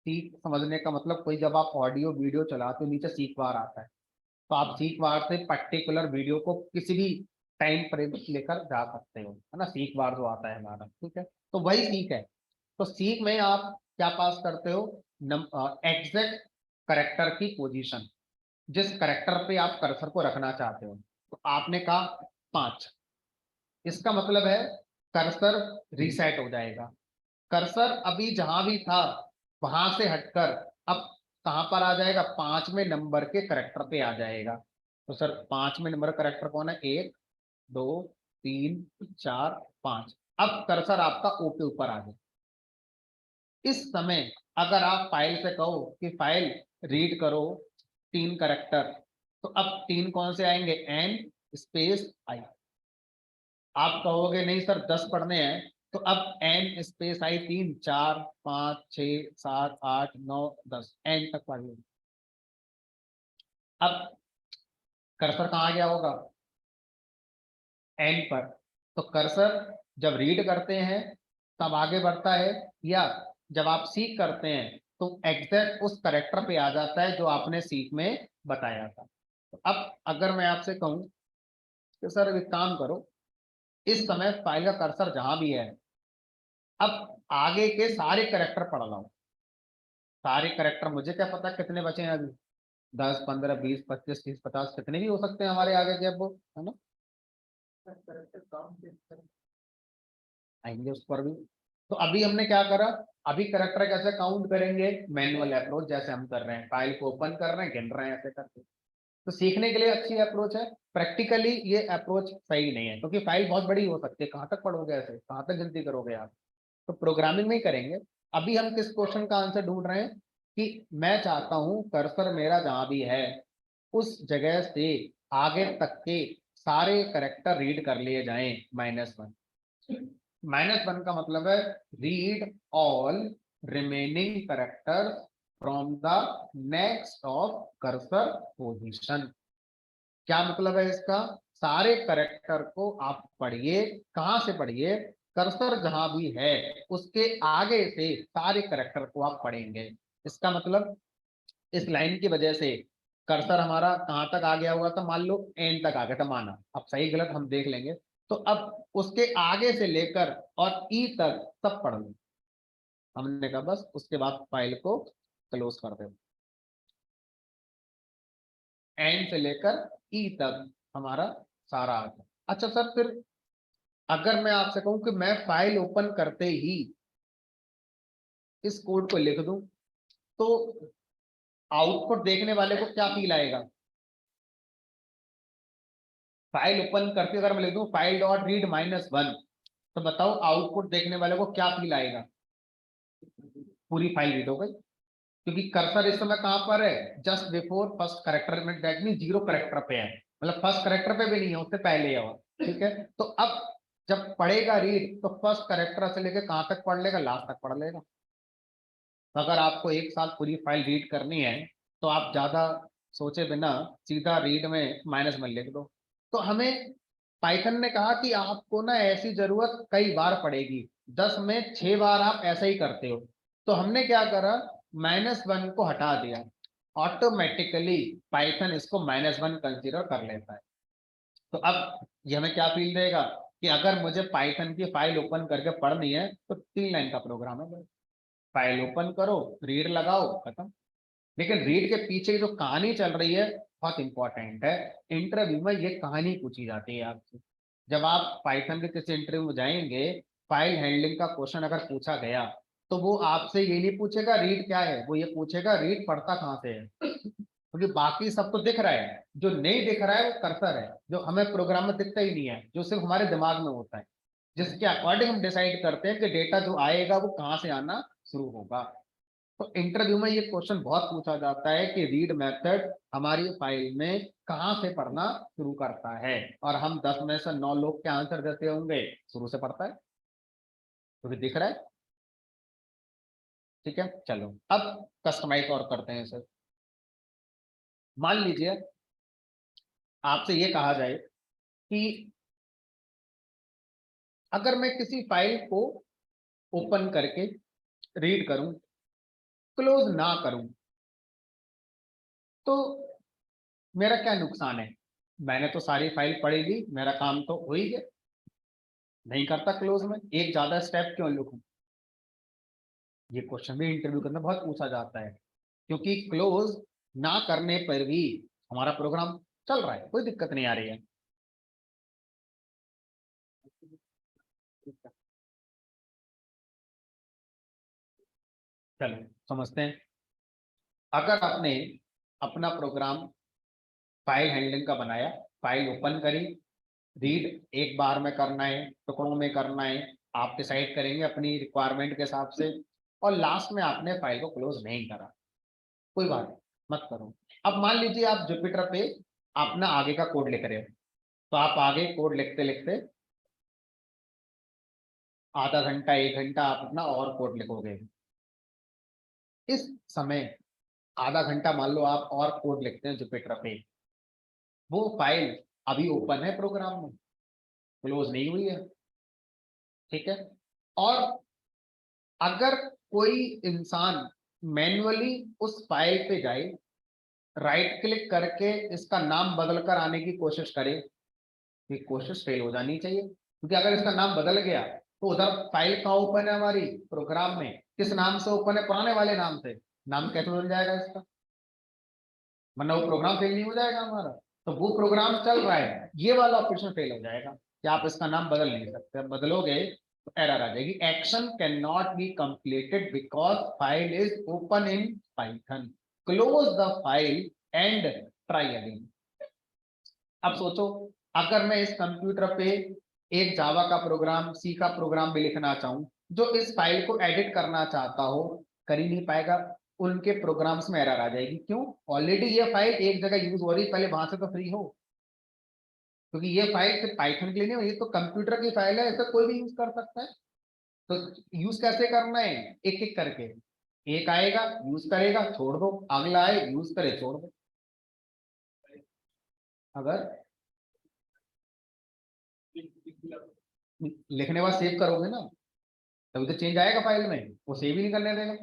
सीक समझने का मतलब, कोई जब आप ऑडियो वीडियो चलाते हो नीचे सीक बार आता है, तो आप सीक बार से पर्टिकुलर वीडियो को किसी भी टाइम फ्रेम लेकर जा सकते हो, है ना। सीक बार जो आता है हमारा, ठीक है, तो वही सीक है। तो सीक में आप क्या पास करते हो? एग्जैक्ट करेक्टर की पोजीशन, जिस करेक्टर पे आप कर्सर को रखना चाहते हो। तो आपने कहा 5, इसका मतलब है कर्सर रीसेट हो जाएगा। कर्सर अभी जहां भी था वहां से हटकर अब कहां पर आ जाएगा, 5वें नंबर के करेक्टर पे आ जाएगा। तो सर 5वें नंबर करेक्टर कौन है, 1 2 3 4 5। अब कर्सर आपका ओ के ऊपर आ जाए। इस समय अगर आप फाइल से कहो कि फाइल रीड करो 3 करेक्टर, तो अब 3 कौन से आएंगे, एन स्पेस आई। आप कहोगे नहीं सर 10 पढ़ने हैं, तो अब एन स्पेस आई 3 4 5 6 7 8 9 10 एन तक पढ़ लो। अब कर्सर कहाँ गया होगा, एन पर। तो कर्सर जब रीड करते हैं तब आगे बढ़ता है, या जब आप सीख करते हैं तो एग्जैक्ट उस करेक्टर पे आ जाता है जो आपने सीख में बताया था। तो अब अगर मैं आपसे कहूं कि सर एक काम करो, इस समय फाइल का कर्सर जहां भी है, अब आगे के सारे करेक्टर पढ़ लो। सारे करेक्टर मुझे क्या पता कितने बचे हैं अभी, 10 15 20 25 30 50 कितने भी हो सकते हैं हमारे आगे के, अब वो है ना, आएंगे उस पर भी। तो अभी हमने क्या करा, अभी करेक्टर कैसे काउंट करेंगे, मैनुअल अप्रोच जैसे हम कर रहे हैं, फाइल को ओपन कर रहे हैं, गिन रहे हैं, ऐसे करके। तो सीखने के लिए अच्छी अप्रोच है, प्रैक्टिकली ये अप्रोच सही नहीं है, क्योंकि फाइल बहुत बड़ी हो सकती है, कहाँ तक पढ़ोगे ऐसे, कहाँ तक गिनती करोगे आप। तो प्रोग्रामिंग में ही करेंगे। अभी हम किस क्वेश्चन का आंसर ढूंढ रहे हैं कि मैं चाहता हूं कर्सर मेरा जहां भी है उस जगह से आगे तक के सारे करेक्टर रीड कर लिए जाएं, -1। -1 का मतलब है read all remaining character from the next of cursor position. क्या मतलब है इसका, सारे करेक्टर को आप पढ़िए, कहां से पढ़िए, कर्सर जहां भी है उसके आगे से सारे करेक्टर को आप पढ़ेंगे। इसका मतलब इस लाइन की वजह से कर्सर हमारा कहां तक आ गया हुआ था, मान लो एंड तक आ गया था, माना, अब सही गलत हम देख लेंगे। तो अब उसके आगे से लेकर और ई तक सब पढ़ लो। हमने कहा बस उसके बाद फाइल को क्लोज कर दो, एंड से लेकर ई तक हमारा सारा आ गया। अच्छा सर फिर अगर मैं आपसे कहूं कि मैं फाइल ओपन करते ही इस कोड को लिख दूं, तो आउटपुट देखने वाले को क्या फील आएगा, फाइल ओपन करके अगर मैं लिख दूं फाइल डॉट रीड -1, तो बताओ आउटपुट देखने वाले को क्या फील आएगा, पूरी फाइल रीड हो गई। क्योंकि कर्सर इस समय कहां पर है, जस्ट बिफोर फर्स्ट करेक्टर में, दैट मीन 0 करेक्टर पे है, मतलब फर्स्ट करेक्टर पे भी नहीं है, उससे पहले है। और ठीक है, तो अब जब पढ़ेगा रीड तो फर्स्ट करेक्टर से लेकर कहां तक पढ़ लेगा, लास्ट तक पढ़ लेगा। तो अगर आपको एक साथ पूरी फाइल रीड करनी है तो आप ज्यादा सोचे बिना सीधा रीड में -1 लिख दो। तो हमें पाइथन ने कहा कि आपको ना ऐसी जरूरत कई बार पड़ेगी, 10 में 6 बार आप ऐसा ही करते हो। तो हमने क्या करा, -1 को हटा दिया, ऑटोमेटिकली पाइथन इसको -1 कंसीडर कर लेता है। तो अब ये हमें क्या फील देगा कि अगर मुझे पाइथन की फाइल ओपन करके पढ़नी है तो 3 लाइन का प्रोग्राम है, फाइल ओपन करो, रीड लगाओ, खत्म। लेकिन रीड के पीछे की जो कहानी चल रही है बहुत इंपॉर्टेंट है। इंटरव्यू में ये कहानी पूछी जाती है आपसे। जब आप पाइथन के किसी इंटरव्यू में जाएंगे, फाइल हैंडलिंग का क्वेश्चन अगर पूछा गया तो वो आपसे ये नहीं पूछेगा रीड क्या है, वो ये पूछेगा रीड पढ़ता कहाँ से है। क्योंकि बाकी सब तो दिख रहा है, जो नहीं दिख रहा है वो कर्सर है, जो हमें प्रोग्राम में दिखता ही नहीं है, जो सिर्फ हमारे दिमाग में होता है, जिसके अकॉर्डिंग हम डिसाइड करते हैं कि डेटा जो आएगा वो कहाँ से आना शुरू होगा। तो इंटरव्यू में ये क्वेश्चन बहुत पूछा जाता है कि रीड मेथड हमारी फाइल में कहां से पढ़ना शुरू करता है, और हम 10 में से 9 लोग के आंसर देते होंगे शुरू से पढ़ता है, तो भी दिख रहा है। ठीक है, चलो अब कस्टमाइज और करते हैं सर। मान लीजिए आपसे ये कहा जाए कि अगर मैं किसी फाइल को ओपन करके रीड करूं, क्लोज ना करूं, तो मेरा क्या नुकसान है, मैंने तो सारी फाइल पढ़ी ली, मेरा काम तो हो ही गया, नहीं करता क्लोज में, एक ज्यादा स्टेप क्यों लिखूं। ये क्वेश्चन भी इंटरव्यू के अंदर बहुत पूछा जाता है, क्योंकि क्लोज ना करने पर भी हमारा प्रोग्राम चल रहा है, कोई दिक्कत नहीं आ रही है। चलो समझते हैं। अगर आपने अपना प्रोग्राम फाइल हैंडलिंग का बनाया, फाइल ओपन करी, रीड एक बार में करना है, टुकड़ों में करना है, आप डिसाइड करेंगे अपनी रिक्वायरमेंट के हिसाब से, और लास्ट में आपने फाइल को क्लोज नहीं करा, कोई बात नहीं, मत करो। अब मान लीजिए आप जुपिटर पे अपना आगे का कोड लिख रहे हो, तो आप आगे कोड लिखते लिखते आधा घंटा 1 घंटा आप अपना और कोड लिखोगे। इस समय आधा घंटा मान लो आप और कोड लिखते हैं जुपिटर पे, वो फाइल अभी ओपन है प्रोग्राम में, क्लोज नहीं हुई है, ठीक है। और अगर कोई इंसान मैन्युअली उस फाइल पे जाए, राइट क्लिक करके इसका नाम बदल कर आने की कोशिश करे, ये कोशिश फेल हो जानी चाहिए, क्योंकि अगर इसका नाम बदल गया तो उधर फाइल कहाँ ओपन है हमारी, प्रोग्राम में। किस नाम से ओपन है, पुराने वाले नाम से, नाम कैसे बदल जाएगा इसका, वरना वो प्रोग्राम फेल नहीं हो जाएगा हमारा। तो वो प्रोग्राम चल रहा है, ये वाला ऑपरेशन फेल हो जाएगा कि आप इसका नाम बदल नहीं सकते, बदलोगे तो एरर आ जाएगी, action can not be completed because file is open in Python, close the file and try again. अब सोचो, अगर मैं इस कंप्यूटर पे एक जावा का प्रोग्राम, सी का प्रोग्राम भी लिखना चाहूं, जो इस फाइल को एडिट करना चाहता हो, कर ही नहीं पाएगा, उनके प्रोग्राम्स में एरर आ जाएगी। क्यों? ऑलरेडी ये फाइल एक जगह यूज हो रही, पहले वहां से तो फ्री हो, क्योंकि ये फाइल सिर्फ पाइथन के लिए नहीं, ये तो कंप्यूटर की फाइल है, ऐसा कोई भी यूज कर सकता है। तो यूज कैसे करना है, एक एक करके, एक आएगा यूज करेगा छोड़ दो, अगला आए यूज करे छोड़ दो। अगर लिखने बाद सेव करोगे ना, तभी तो चेंज आएगा फाइल में, वो सेव ही नहीं करने देगा,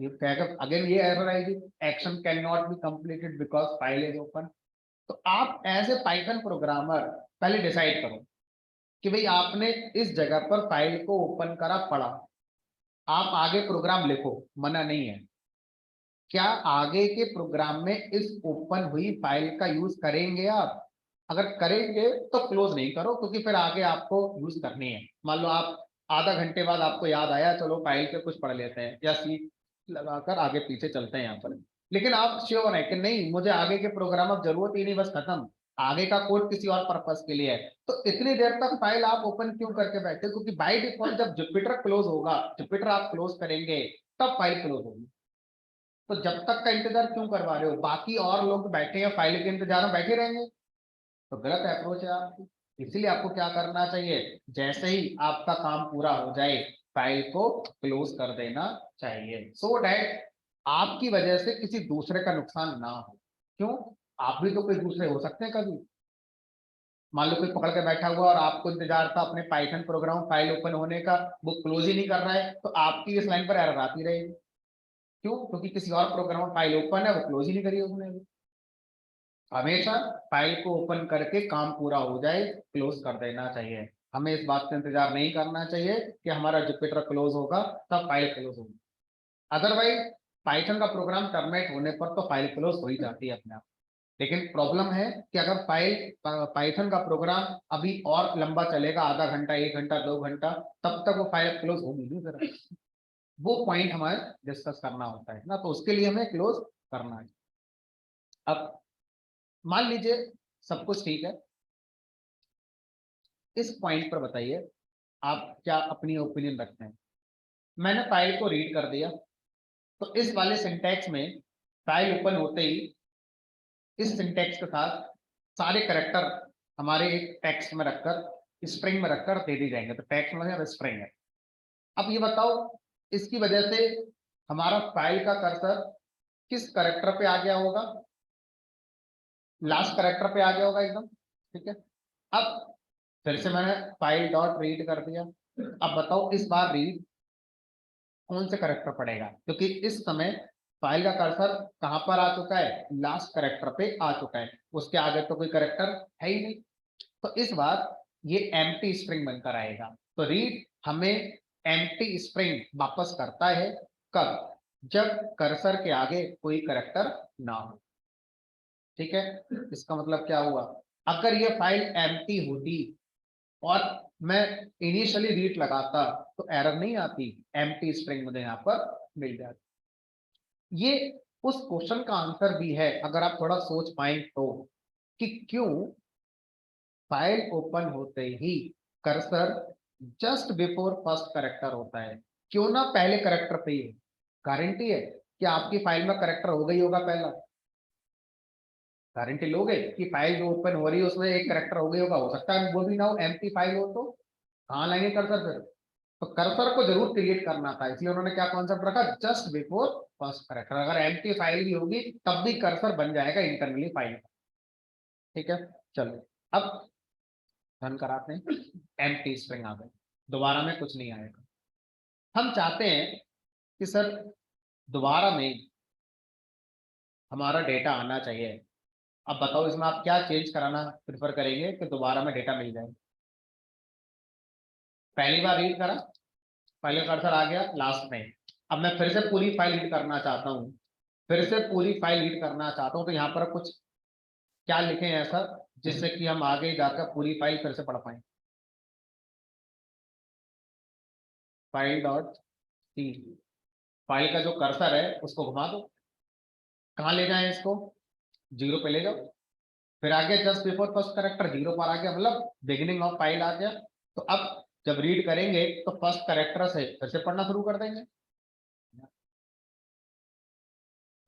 ये कहेगा अगेन, ये एरर आएगी, action can not be completed because file is open. तो आप एज ए पाइथन प्रोग्रामर पहले डिसाइड करो कि भाई आपने इस जगह पर फाइल को ओपन करा, पढ़ा, आप आगे प्रोग्राम लिखो, मना नहीं है, क्या आगे के प्रोग्राम में इस ओपन हुई फाइल का यूज करेंगे आप? अगर करेंगे तो क्लोज नहीं करो, क्योंकि फिर आगे आपको यूज करनी है। मान लो आप आधा घंटे बाद आपको याद आया, चलो फाइल पे कुछ पढ़ लेते हैं, या सी लगाकर आगे पीछे चलते हैं यहाँ पर, लेकिन आप श्योर है कि नहीं मुझे आगे के प्रोग्राम अब जरूरत ही नहीं, बस खत्म, आगे का कोड किसी और पर्पस के लिए है, तो इतनी देर तक फाइल आप ओपन क्यों करके बैठे? क्योंकि बाय डिफॉल्ट जब जुपिटर क्लोज होगा, जुपिटर आप क्लोज करेंगे, तब फाइल क्लोज होगी। तो जब तक का इंतजार क्यों करवा रहे हो? बाकी और लोग बैठे हैं फाइल के इंतजार में, बैठे रहेंगे, तो गलत अप्रोच है आपकी। इसलिए आपको क्या करना चाहिए, जैसे ही आपका काम पूरा हो जाए फाइल को क्लोज कर देना चाहिए, सो डैट आपकी वजह से किसी दूसरे का नुकसान ना हो। क्यों? आप भी तो कोई दूसरे हो सकते हैं कभी, मान लो कोई पकड़ के बैठा हुआ और आपको इंतजार था अपने पाइथन प्रोग्राम फाइल ओपन होने का, वो क्लोज ही नहीं कर रहा है, तो आपकी इस लाइन पर एरर आती रहेगी। क्यों? क्योंकि किसी और प्रोग्राम फाइल ओपन है, वो क्लोज ही नहीं करी उसने। हमेशा फाइल को ओपन करके काम पूरा हो जाए, क्लोज कर देना चाहिए। हमें इस बात का इंतजार नहीं करना चाहिए कि हमारा जुपिटर क्लोज होगा तब फाइल क्लोज होगी, अदरवाइज पाइथन का प्रोग्राम टर्मिनेट होने पर तो फाइल क्लोज हो ही जाती है अपने आप। लेकिन प्रॉब्लम है कि अगर फाइल पाइथन का प्रोग्राम अभी और लंबा चलेगा, आधा घंटा 1 घंटा 2 घंटा, तब तक वो फाइल क्लोज होगी नहीं जरा, वो पॉइंट हमें डिस्कस करना होता है ना, तो उसके लिए हमें क्लोज करना है। अब मान लीजिए सब कुछ ठीक है, इस पॉइंट पर बताइए आप क्या अपनी ओपिनियन रखते हैं। मैंने फाइल को रीड कर दिया, तो इस वाले सिंटैक्स में फाइल ओपन होते ही इस सिंटैक्स के साथ सारे करेक्टर हमारे एक टेक्स्ट में रखकर, स्ट्रिंग में रखकर दे दी जाएंगे, तो टेक्स्ट में स्ट्रिंग है। अब ये बताओ, इसकी वजह से हमारा फाइल का कर्सर किस करेक्टर पे आ गया होगा? लास्ट करेक्टर पे आ गया होगा एकदम, ठीक है। अब फिर से मैंने फाइल डॉट रीड कर दिया, अब बताओ इस बार रीड कौन से करेक्टर पड़ेगा, क्योंकि इस समय फाइल का कर्सर कहां पर आ चुका है, लास्ट करेक्टर पे आ चुका है, उसके आगे तो कोई करेक्टर है ही नहीं। तो इस बार ये एम्प्टी स्ट्रिंग बनकर आएगा। तो रीड हमें एम्प्टी स्ट्रिंग वापस करता है, कब? जब कर्सर के आगे कोई करेक्टर ना हो, ठीक है। इसका मतलब क्या हुआ, अगर ये फाइल एम्प्टी होती और मैं इनिशियली रीड लगाता तो एरर नहीं आती, एम्प्टी स्ट्रिंग मुझे यहाँ पर मिल जाती। ये उस क्वेश्चन का आंसर भी है, अगर आप थोड़ा सोच पाए तो, कि क्यों फाइल ओपन होते ही cursor just before first character होता है, क्यों ना पहले करेक्टर पे ही। गारंटी है कि आपकी फाइल में करेक्टर हो गई होगा पहला, गारंटी लोगे कि फाइल जो ओपन हो रही है उसमें एक करेक्टर हो गई होगा, हो सकता है वो भी ना हो, एम्प्टी फाइल हो, तो कहाँ लाएंगे कर्सर फिर। तो कर्सर को जरूर क्रिएट करना था, इसलिए उन्होंने क्या कॉन्सेप्ट रखा, जस्ट बिफोर फर्स्ट करेक्टर। अगर एम्प्टी फाइल भी होगी तब भी कर्सर बन जाएगा इंटरनली फाइल। ठीक है, चलो अब रन कराते हैं। एम्प्टी स्ट्रिंग आ गई, दोबारा में कुछ नहीं आएगा। हम चाहते हैं कि सर दोबारा में हमारा डेटा आना चाहिए। अब बताओ इसमें आप क्या चेंज कराना प्रेफर करेंगे कि दोबारा में डेटा मिल जाए। पहली बार रीड करा, पहले कर्सर आ गया लास्ट में, अब मैं फिर से पूरी फाइल रीड करना चाहता हूँ, फिर से पूरी फाइल रीड करना चाहता हूँ, तो यहाँ पर कुछ क्या लिखें ऐसा जिससे कि हम आगे जाकर पूरी फाइल फिर से पढ़ पाए। फाइल डॉट सी, फाइल का जो कर्सर है उसको घुमा दो, कहाँ ले जाएं इसको, जीरो पे ले जाओ, फिर आगे just before first character zero पर आ गया, मतलब बिगिनिंग ऑफ फाइल आ गया। तो अब जब रीड करेंगे तो फर्स्ट करेक्टर से फिर से पढ़ना शुरू कर देंगे।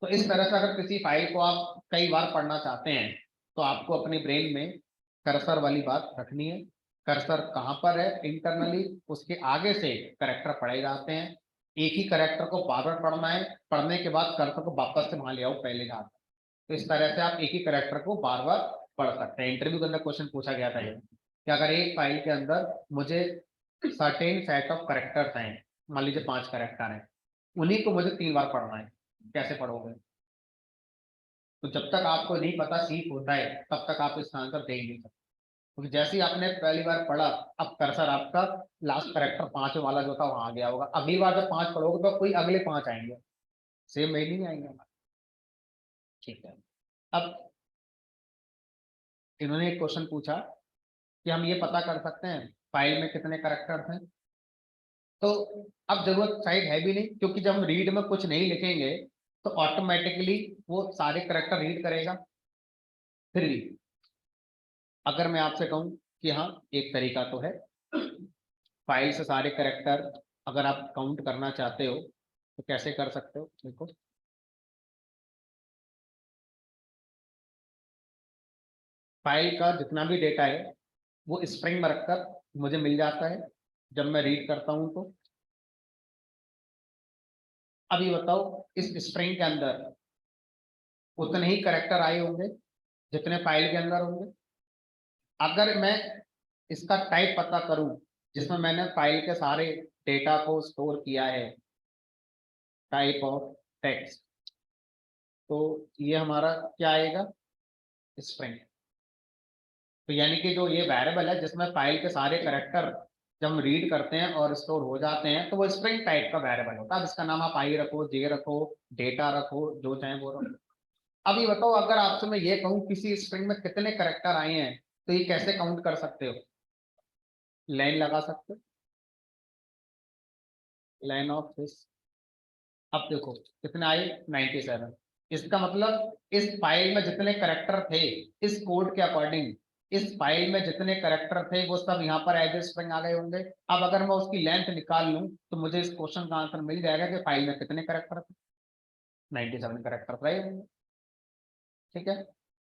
तो इस तरह से अगर किसी फाइल को आप कई बार पढ़ना चाहते हैं तो आपको अपने ब्रेन में कर्सर वाली बात रखनी है। कर्सर कहाँ पर है इंटरनली, उसके आगे से करेक्टर पढ़े जाते हैं, एक ही करेक्टर को बार बार पढ़ना है, पढ़ने के बाद कर्सर को वापस से वहां ले आओ पहले जहाँ। तो इस तरह से आप एक ही करेक्टर को बार बार पढ़ सकते हैं। इंटरव्यू के अंदर क्वेश्चन पूछा गया था ये, कि अगर एक फाइल के अंदर मुझे सर्टेन सेट ऑफ करेक्टर्स हैं, मान लीजिए 5 करेक्टर हैं, उन्हीं को मुझे 3 बार पढ़ना है, कैसे पढ़ोगे। तो जब तक आपको नहीं पता सीख होता है तब तक आप इसका आंसर दे ही नहीं सकते, क्योंकि जैसे ही आपने पहली बार पढ़ा, अब कर्सर आपका लास्ट करेक्टर 5 वाला जो था वहां आ गया होगा, अगली बार जब 5 पढ़ोगे तो कोई अगले 5 आएंगे, सेम में नहीं आएंगे। ठीक है, अब इन्होंने एक क्वेश्चन पूछा कि हम ये पता कर सकते हैं फाइल में कितने करेक्टर्स हैं। तो अब जरूरत शायद है भी नहीं, क्योंकि जब हम रीड में कुछ नहीं लिखेंगे तो ऑटोमेटिकली वो सारे करेक्टर रीड करेगा। फिर भी अगर मैं आपसे कहूं कि हाँ एक तरीका तो है, फाइल से सारे करेक्टर अगर आप काउंट करना चाहते हो तो कैसे कर सकते हो। देखो, फाइल का जितना भी डेटा है वो स्ट्रिंग में रखकर मुझे मिल जाता है जब मैं रीड करता हूं तो। अब ये बताओ इस स्ट्रिंग के अंदर उतने ही करेक्टर आए होंगे जितने फाइल के अंदर होंगे। अगर मैं इसका टाइप पता करूं जिसमें मैंने फाइल के सारे डेटा को स्टोर किया है, टाइप ऑफ टेक्स्ट, तो ये हमारा क्या आएगा, स्ट्रिंग। तो यानी कि जो ये वेरिएबल है जिसमें फाइल के सारे करेक्टर जब हम रीड करते हैं और स्टोर हो जाते हैं तो वो स्ट्रिंग टाइप का वेरिएबल होता है। अब इसका नाम आप आई रखो, जे रखो, डेटा रखो, जो चाहे वो रखो। अब ये बताओ अगर आपसे मैं ये कहूँ किसी स्ट्रिंग में कितने करेक्टर आए हैं तो ये कैसे काउंट कर सकते हो। लाइन लगा सकते हो, लाइन ऑफ दिस। अब देखो कितने आए, 97। इसका मतलब इस फाइल में जितने करेक्टर थे, इस कोड के अकॉर्डिंग इस फाइल में जितने करेक्टर थे वो सब यहाँ पर एज ए स्ट्रिंग आ गए होंगे। अब अगर मैं उसकी लेंथ निकाल लूं तो मुझे इस क्वेश्चन का आंसर मिल जाएगा कि फाइल में कितने करेक्टर थे, 97 करेक्टर रहे होंगे। ठीक है,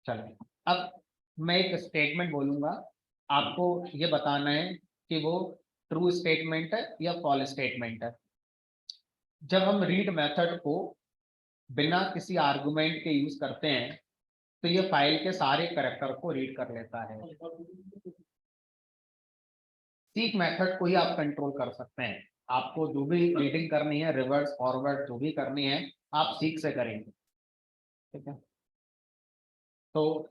चलो अब मैं एक स्टेटमेंट बोलूंगा, आपको ये बताना है कि वो ट्रू स्टेटमेंट है या फॉल्स स्टेटमेंट है। जब हम रीड मेथड को बिना किसी आर्गुमेंट के यूज करते हैं तो ये फाइल के सारे करेक्टर को रीड कर लेता है। सीक मेथड को ही आप कंट्रोल कर सकते हैं, आपको जो भी रीडिंग करनी है, रिवर्स फॉरवर्ड जो भी करनी है आप सीक से करेंगे। ठीक है, तो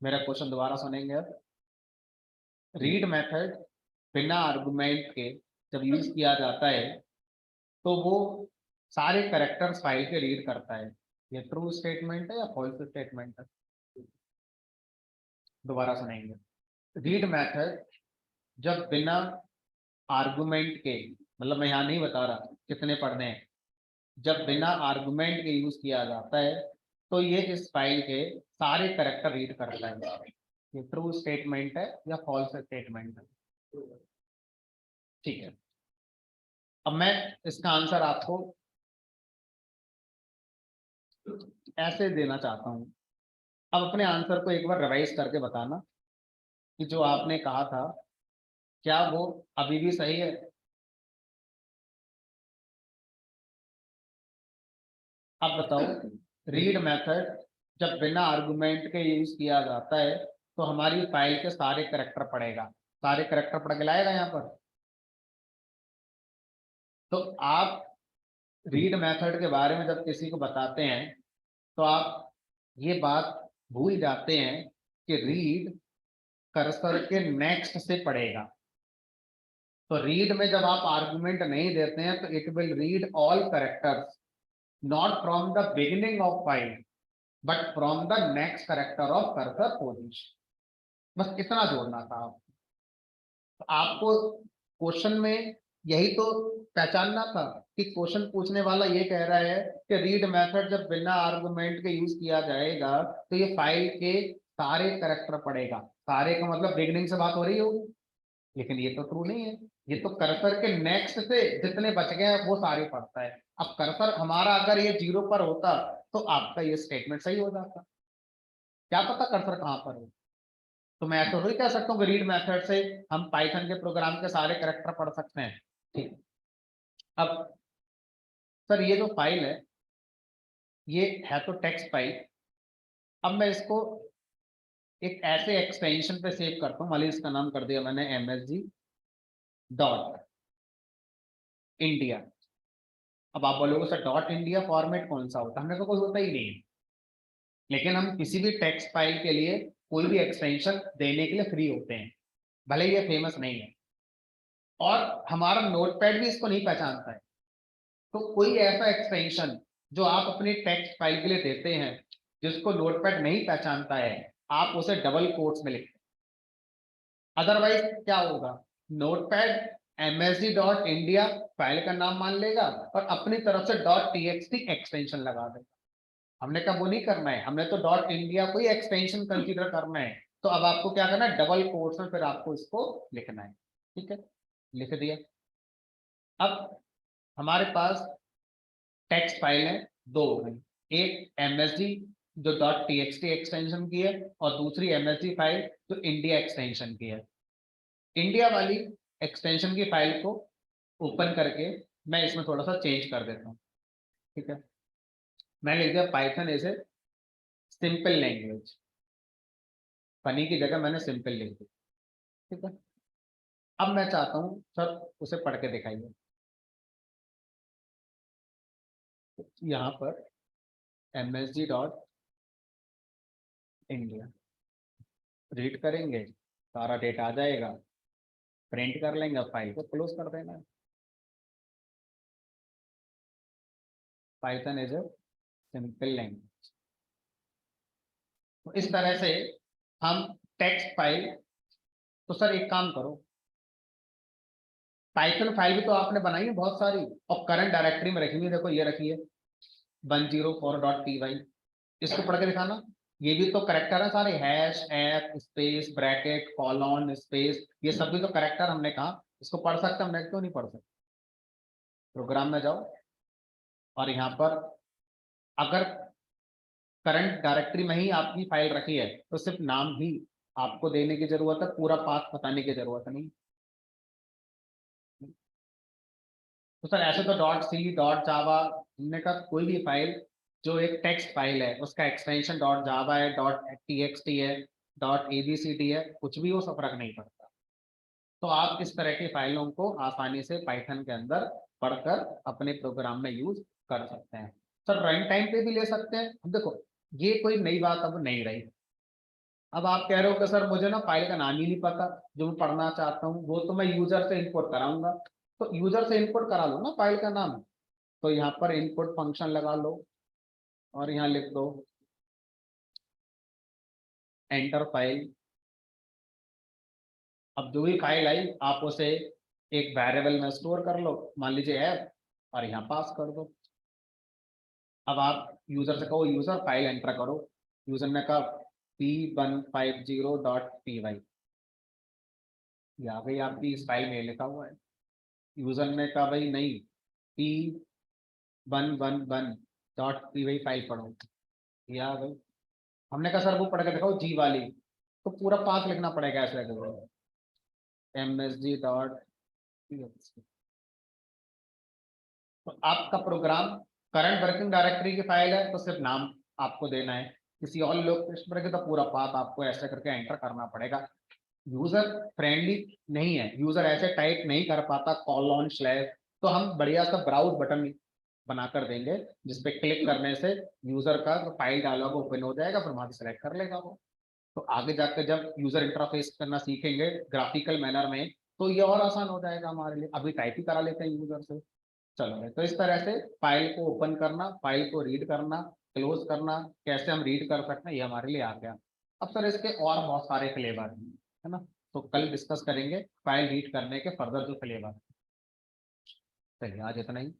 मेरा क्वेश्चन दोबारा सुनेंगे। अब रीड मेथड बिना आर्गुमेंट के जब यूज किया जाता है तो वो सारे करेक्टर्स फाइल के रीड करता है। ये ट्रू स्टेटमेंट है या फॉल्स स्टेटमेंट है, दोबारा सुनेंगे। रीड मेथड जब बिना आर्गुमेंट के, मतलब मैं यहाँ नहीं बता रहा कितने पढ़ने हैं, जब बिना आर्गुमेंट के यूज किया जाता है तो ये इस फाइल के सारे कैरेक्टर रीड करता है। ये ट्रू स्टेटमेंट है या फॉल्स स्टेटमेंट है? ठीक है, अब मैं इसका आंसर आपको ऐसे देना चाहता हूं। अब अपने आंसर को एक बार रिवाइज करके बताना कि जो आपने कहा था क्या वो अभी भी सही है। अब बताओ, रीड मेथड जब बिना आर्गुमेंट के यूज किया जाता है तो हमारी फाइल के सारे कैरेक्टर पढ़ेगा, सारे कैरेक्टर पढ़ के लाएगा यहाँ पर। तो आप रीड मेथड के बारे में जब किसी को बताते हैं तो आप ये बात भूल जाते हैं कि रीड कर्सर के नेक्स्ट से पढ़ेगा। तो रीड में जब आप आर्गुमेंट नहीं देते हैं तो it will read all characters not from the beginning of file but from the next character of cursor position. बस इतना जोड़ना था आप। तो आपको क्वेश्चन में यही तो पहचानना था कि क्वेश्चन पूछने वाला ये कह रहा है कि रीड मेथड जब बिना आर्गुमेंट के यूज किया जाएगा तो ये फाइल के सारे कैरेक्टर पढ़ेगा। सारे का मतलब बिगिनिंग से बात हो रही होगी, लेकिन ये तो ट्रू नहीं है। ये तो कर्सर के नेक्स्ट से जितने बच गए हैं वो सारे पढ़ता है। अब कर्सर हमारा अगर ये 0 पर होता तो आपका ये स्टेटमेंट सही हो जाता। क्या पता कर्सर कहाँ पर हो। तो मैं ऐसा थोड़ी कह सकता हूँ कि रीड मेथड से हम पाइथन के प्रोग्राम के सारे कैरेक्टर पढ़ सकते हैं। ठीक, अब सर ये जो फाइल है ये है तो टेक्स्ट फाइल। अब मैं इसको एक ऐसे एक्सटेंशन पे सेव करता हूँ, मान लीजिए इसका नाम कर दिया मैंने MSG डॉट इंडिया। अब आप बोलोगे सर डॉट इंडिया फॉर्मेट कौन सा होता है, हमने तो कोई होता ही नहीं है। लेकिन हम किसी भी टेक्स्ट फाइल के लिए कोई भी एक्सटेंशन देने के लिए फ्री होते हैं, भले ही ये फेमस नहीं है। और हमारा नोटपैड भी इसको नहीं पहचानता है। तो कोई ऐसा एक्सटेंशन जो आप अपनी टेक्स्ट फाइल के लिए देते हैं जिसको नोटपैड नहीं पहचानता है, आप उसे डबल कोट्स में लिखते हैं। अदरवाइज क्या होगा, नोटपैड msg.india फाइल का नाम मान लेगा और अपनी तरफ से .txt एक्सटेंशन लगा देगा। हमने कहा वो नहीं करना है, हमने तो .india को ही एक्सटेंशन कंसीडर करना है। तो अब आपको क्या करना है, डबल कोट्स में फिर आपको इसको लिखना है। ठीक है, लिख दिया। अब हमारे पास टेक्स्ट फाइल है दो हो गई, एक MSG जो .txt एक्सटेंशन की है और दूसरी MSG फाइल जो इंडिया एक्सटेंशन की है। इंडिया वाली एक्सटेंशन की फाइल को ओपन करके मैं इसमें थोड़ा सा चेंज कर देता हूँ। ठीक है, मैं लिख दिया Python as a simple language, funny की जगह मैंने सिंपल लिख दी। ठीक है, अब मैं चाहता हूँ सर उसे पढ़ के दिखाइए। यहाँ पर MSG डॉट इंडिया रीड करेंगे, सारा डेटा आ जाएगा, प्रिंट कर लेंगे, अब फाइल को क्लोज कर देना है। Python is a simple language. तो इस तरह से हम टेक्स्ट फाइल, तो सर एक काम करो, पाइथन फाइल भी तो आपने बनाई है बहुत सारी और करंट डायरेक्टरी में रखी हुई है, देखो ये रखी है 104.py, इसको पढ़ के दिखाना। ये भी तो करेक्टर है सारे, hash F space bracket colon space, ये सब भी तो करेक्टर हमने कहा इसको पढ़ सकते, हमने क्यों नहीं पढ़ सकते। प्रोग्राम में जाओ और यहाँ पर अगर करंट डायरेक्टरी में ही आपकी फाइल रखी है तो सिर्फ नाम ही आपको देने की जरूरत है, पूरा पाथ बताने की जरूरत नहीं। तो सर ऐसे तो .c .java हमने कहा कोई भी फाइल जो एक टेक्स्ट फाइल है उसका एक्सटेंशन .java है .txt है .abcd है, कुछ भी हो सब फर्क नहीं पड़ता। तो आप इस तरह की फाइलों को आसानी से पाइथन के अंदर पढ़कर अपने प्रोग्राम में यूज कर सकते हैं। सर रन टाइम पे भी ले सकते हैं। अब देखो ये कोई नई बात अब नहीं रही। अब आप कह रहे हो कि सर मुझे ना फाइल का नाम ही नहीं पता जो मैं पढ़ना चाहता हूँ, वो तो मैं यूजर से इनपुट कराऊंगा। तो यूजर से इनपुट करा लो ना फाइल का नाम। तो यहाँ पर इनपुट फंक्शन लगा लो और यहाँ लिख दो एंटर फाइल। अब जो भी फाइल आई आप उसे एक वेरिएबल में स्टोर कर लो, मान लीजिए ऐप, और यहाँ पास कर दो। अब आप यूजर से कहो यूजर फाइल एंटर करो, यूजर ने कहा p150.py, ये आ गई आपकी इस फाइल में लिखा हुआ है। यूजर ने कहा भाई नहीं, p111.py फाइल पढ़ो, ये आ गई। हमने कहा सर वो पढ़ के दिखाओ जी वाली, तो पूरा पाथ लिखना पड़ेगा ऐसे करके, msg. तो आपका प्रोग्राम करंट वर्किंग डायरेक्टरी की फाइल है तो सिर्फ नाम आपको देना है, किसी और लोकेशन पर तो पूरा पाथ आपको ऐसे करके एंटर करना पड़ेगा। यूजर फ्रेंडली नहीं है, यूजर ऐसे टाइप नहीं कर पाता कॉलन स्लैश, तो हम बढ़िया सा ब्राउज बटन बनाकर देंगे जिसपे क्लिक करने से यूजर का फाइल डायलॉग ओपन हो जाएगा, फिर वहां से सेलेक्ट कर लेगा वो। तो आगे जाकर जब यूजर इंटरफेस करना सीखेंगे ग्राफिकल मैनर में, तो ये और आसान हो जाएगा हमारे लिए। अभी टाइप ही करा लेते हैं यूजर से। चलो तो इस तरह से फाइल को ओपन करना, फाइल को रीड करना, क्लोज करना, कैसे हम रीड कर सकते हैं ये हमारे लिए आ गया। अब सर इसके और बहुत सारे फ्लेवर हैं, है ना, तो कल डिस्कस करेंगे फाइल रीड करने के फर्दर जो फ्लेवर। चलिए आज इतना ही।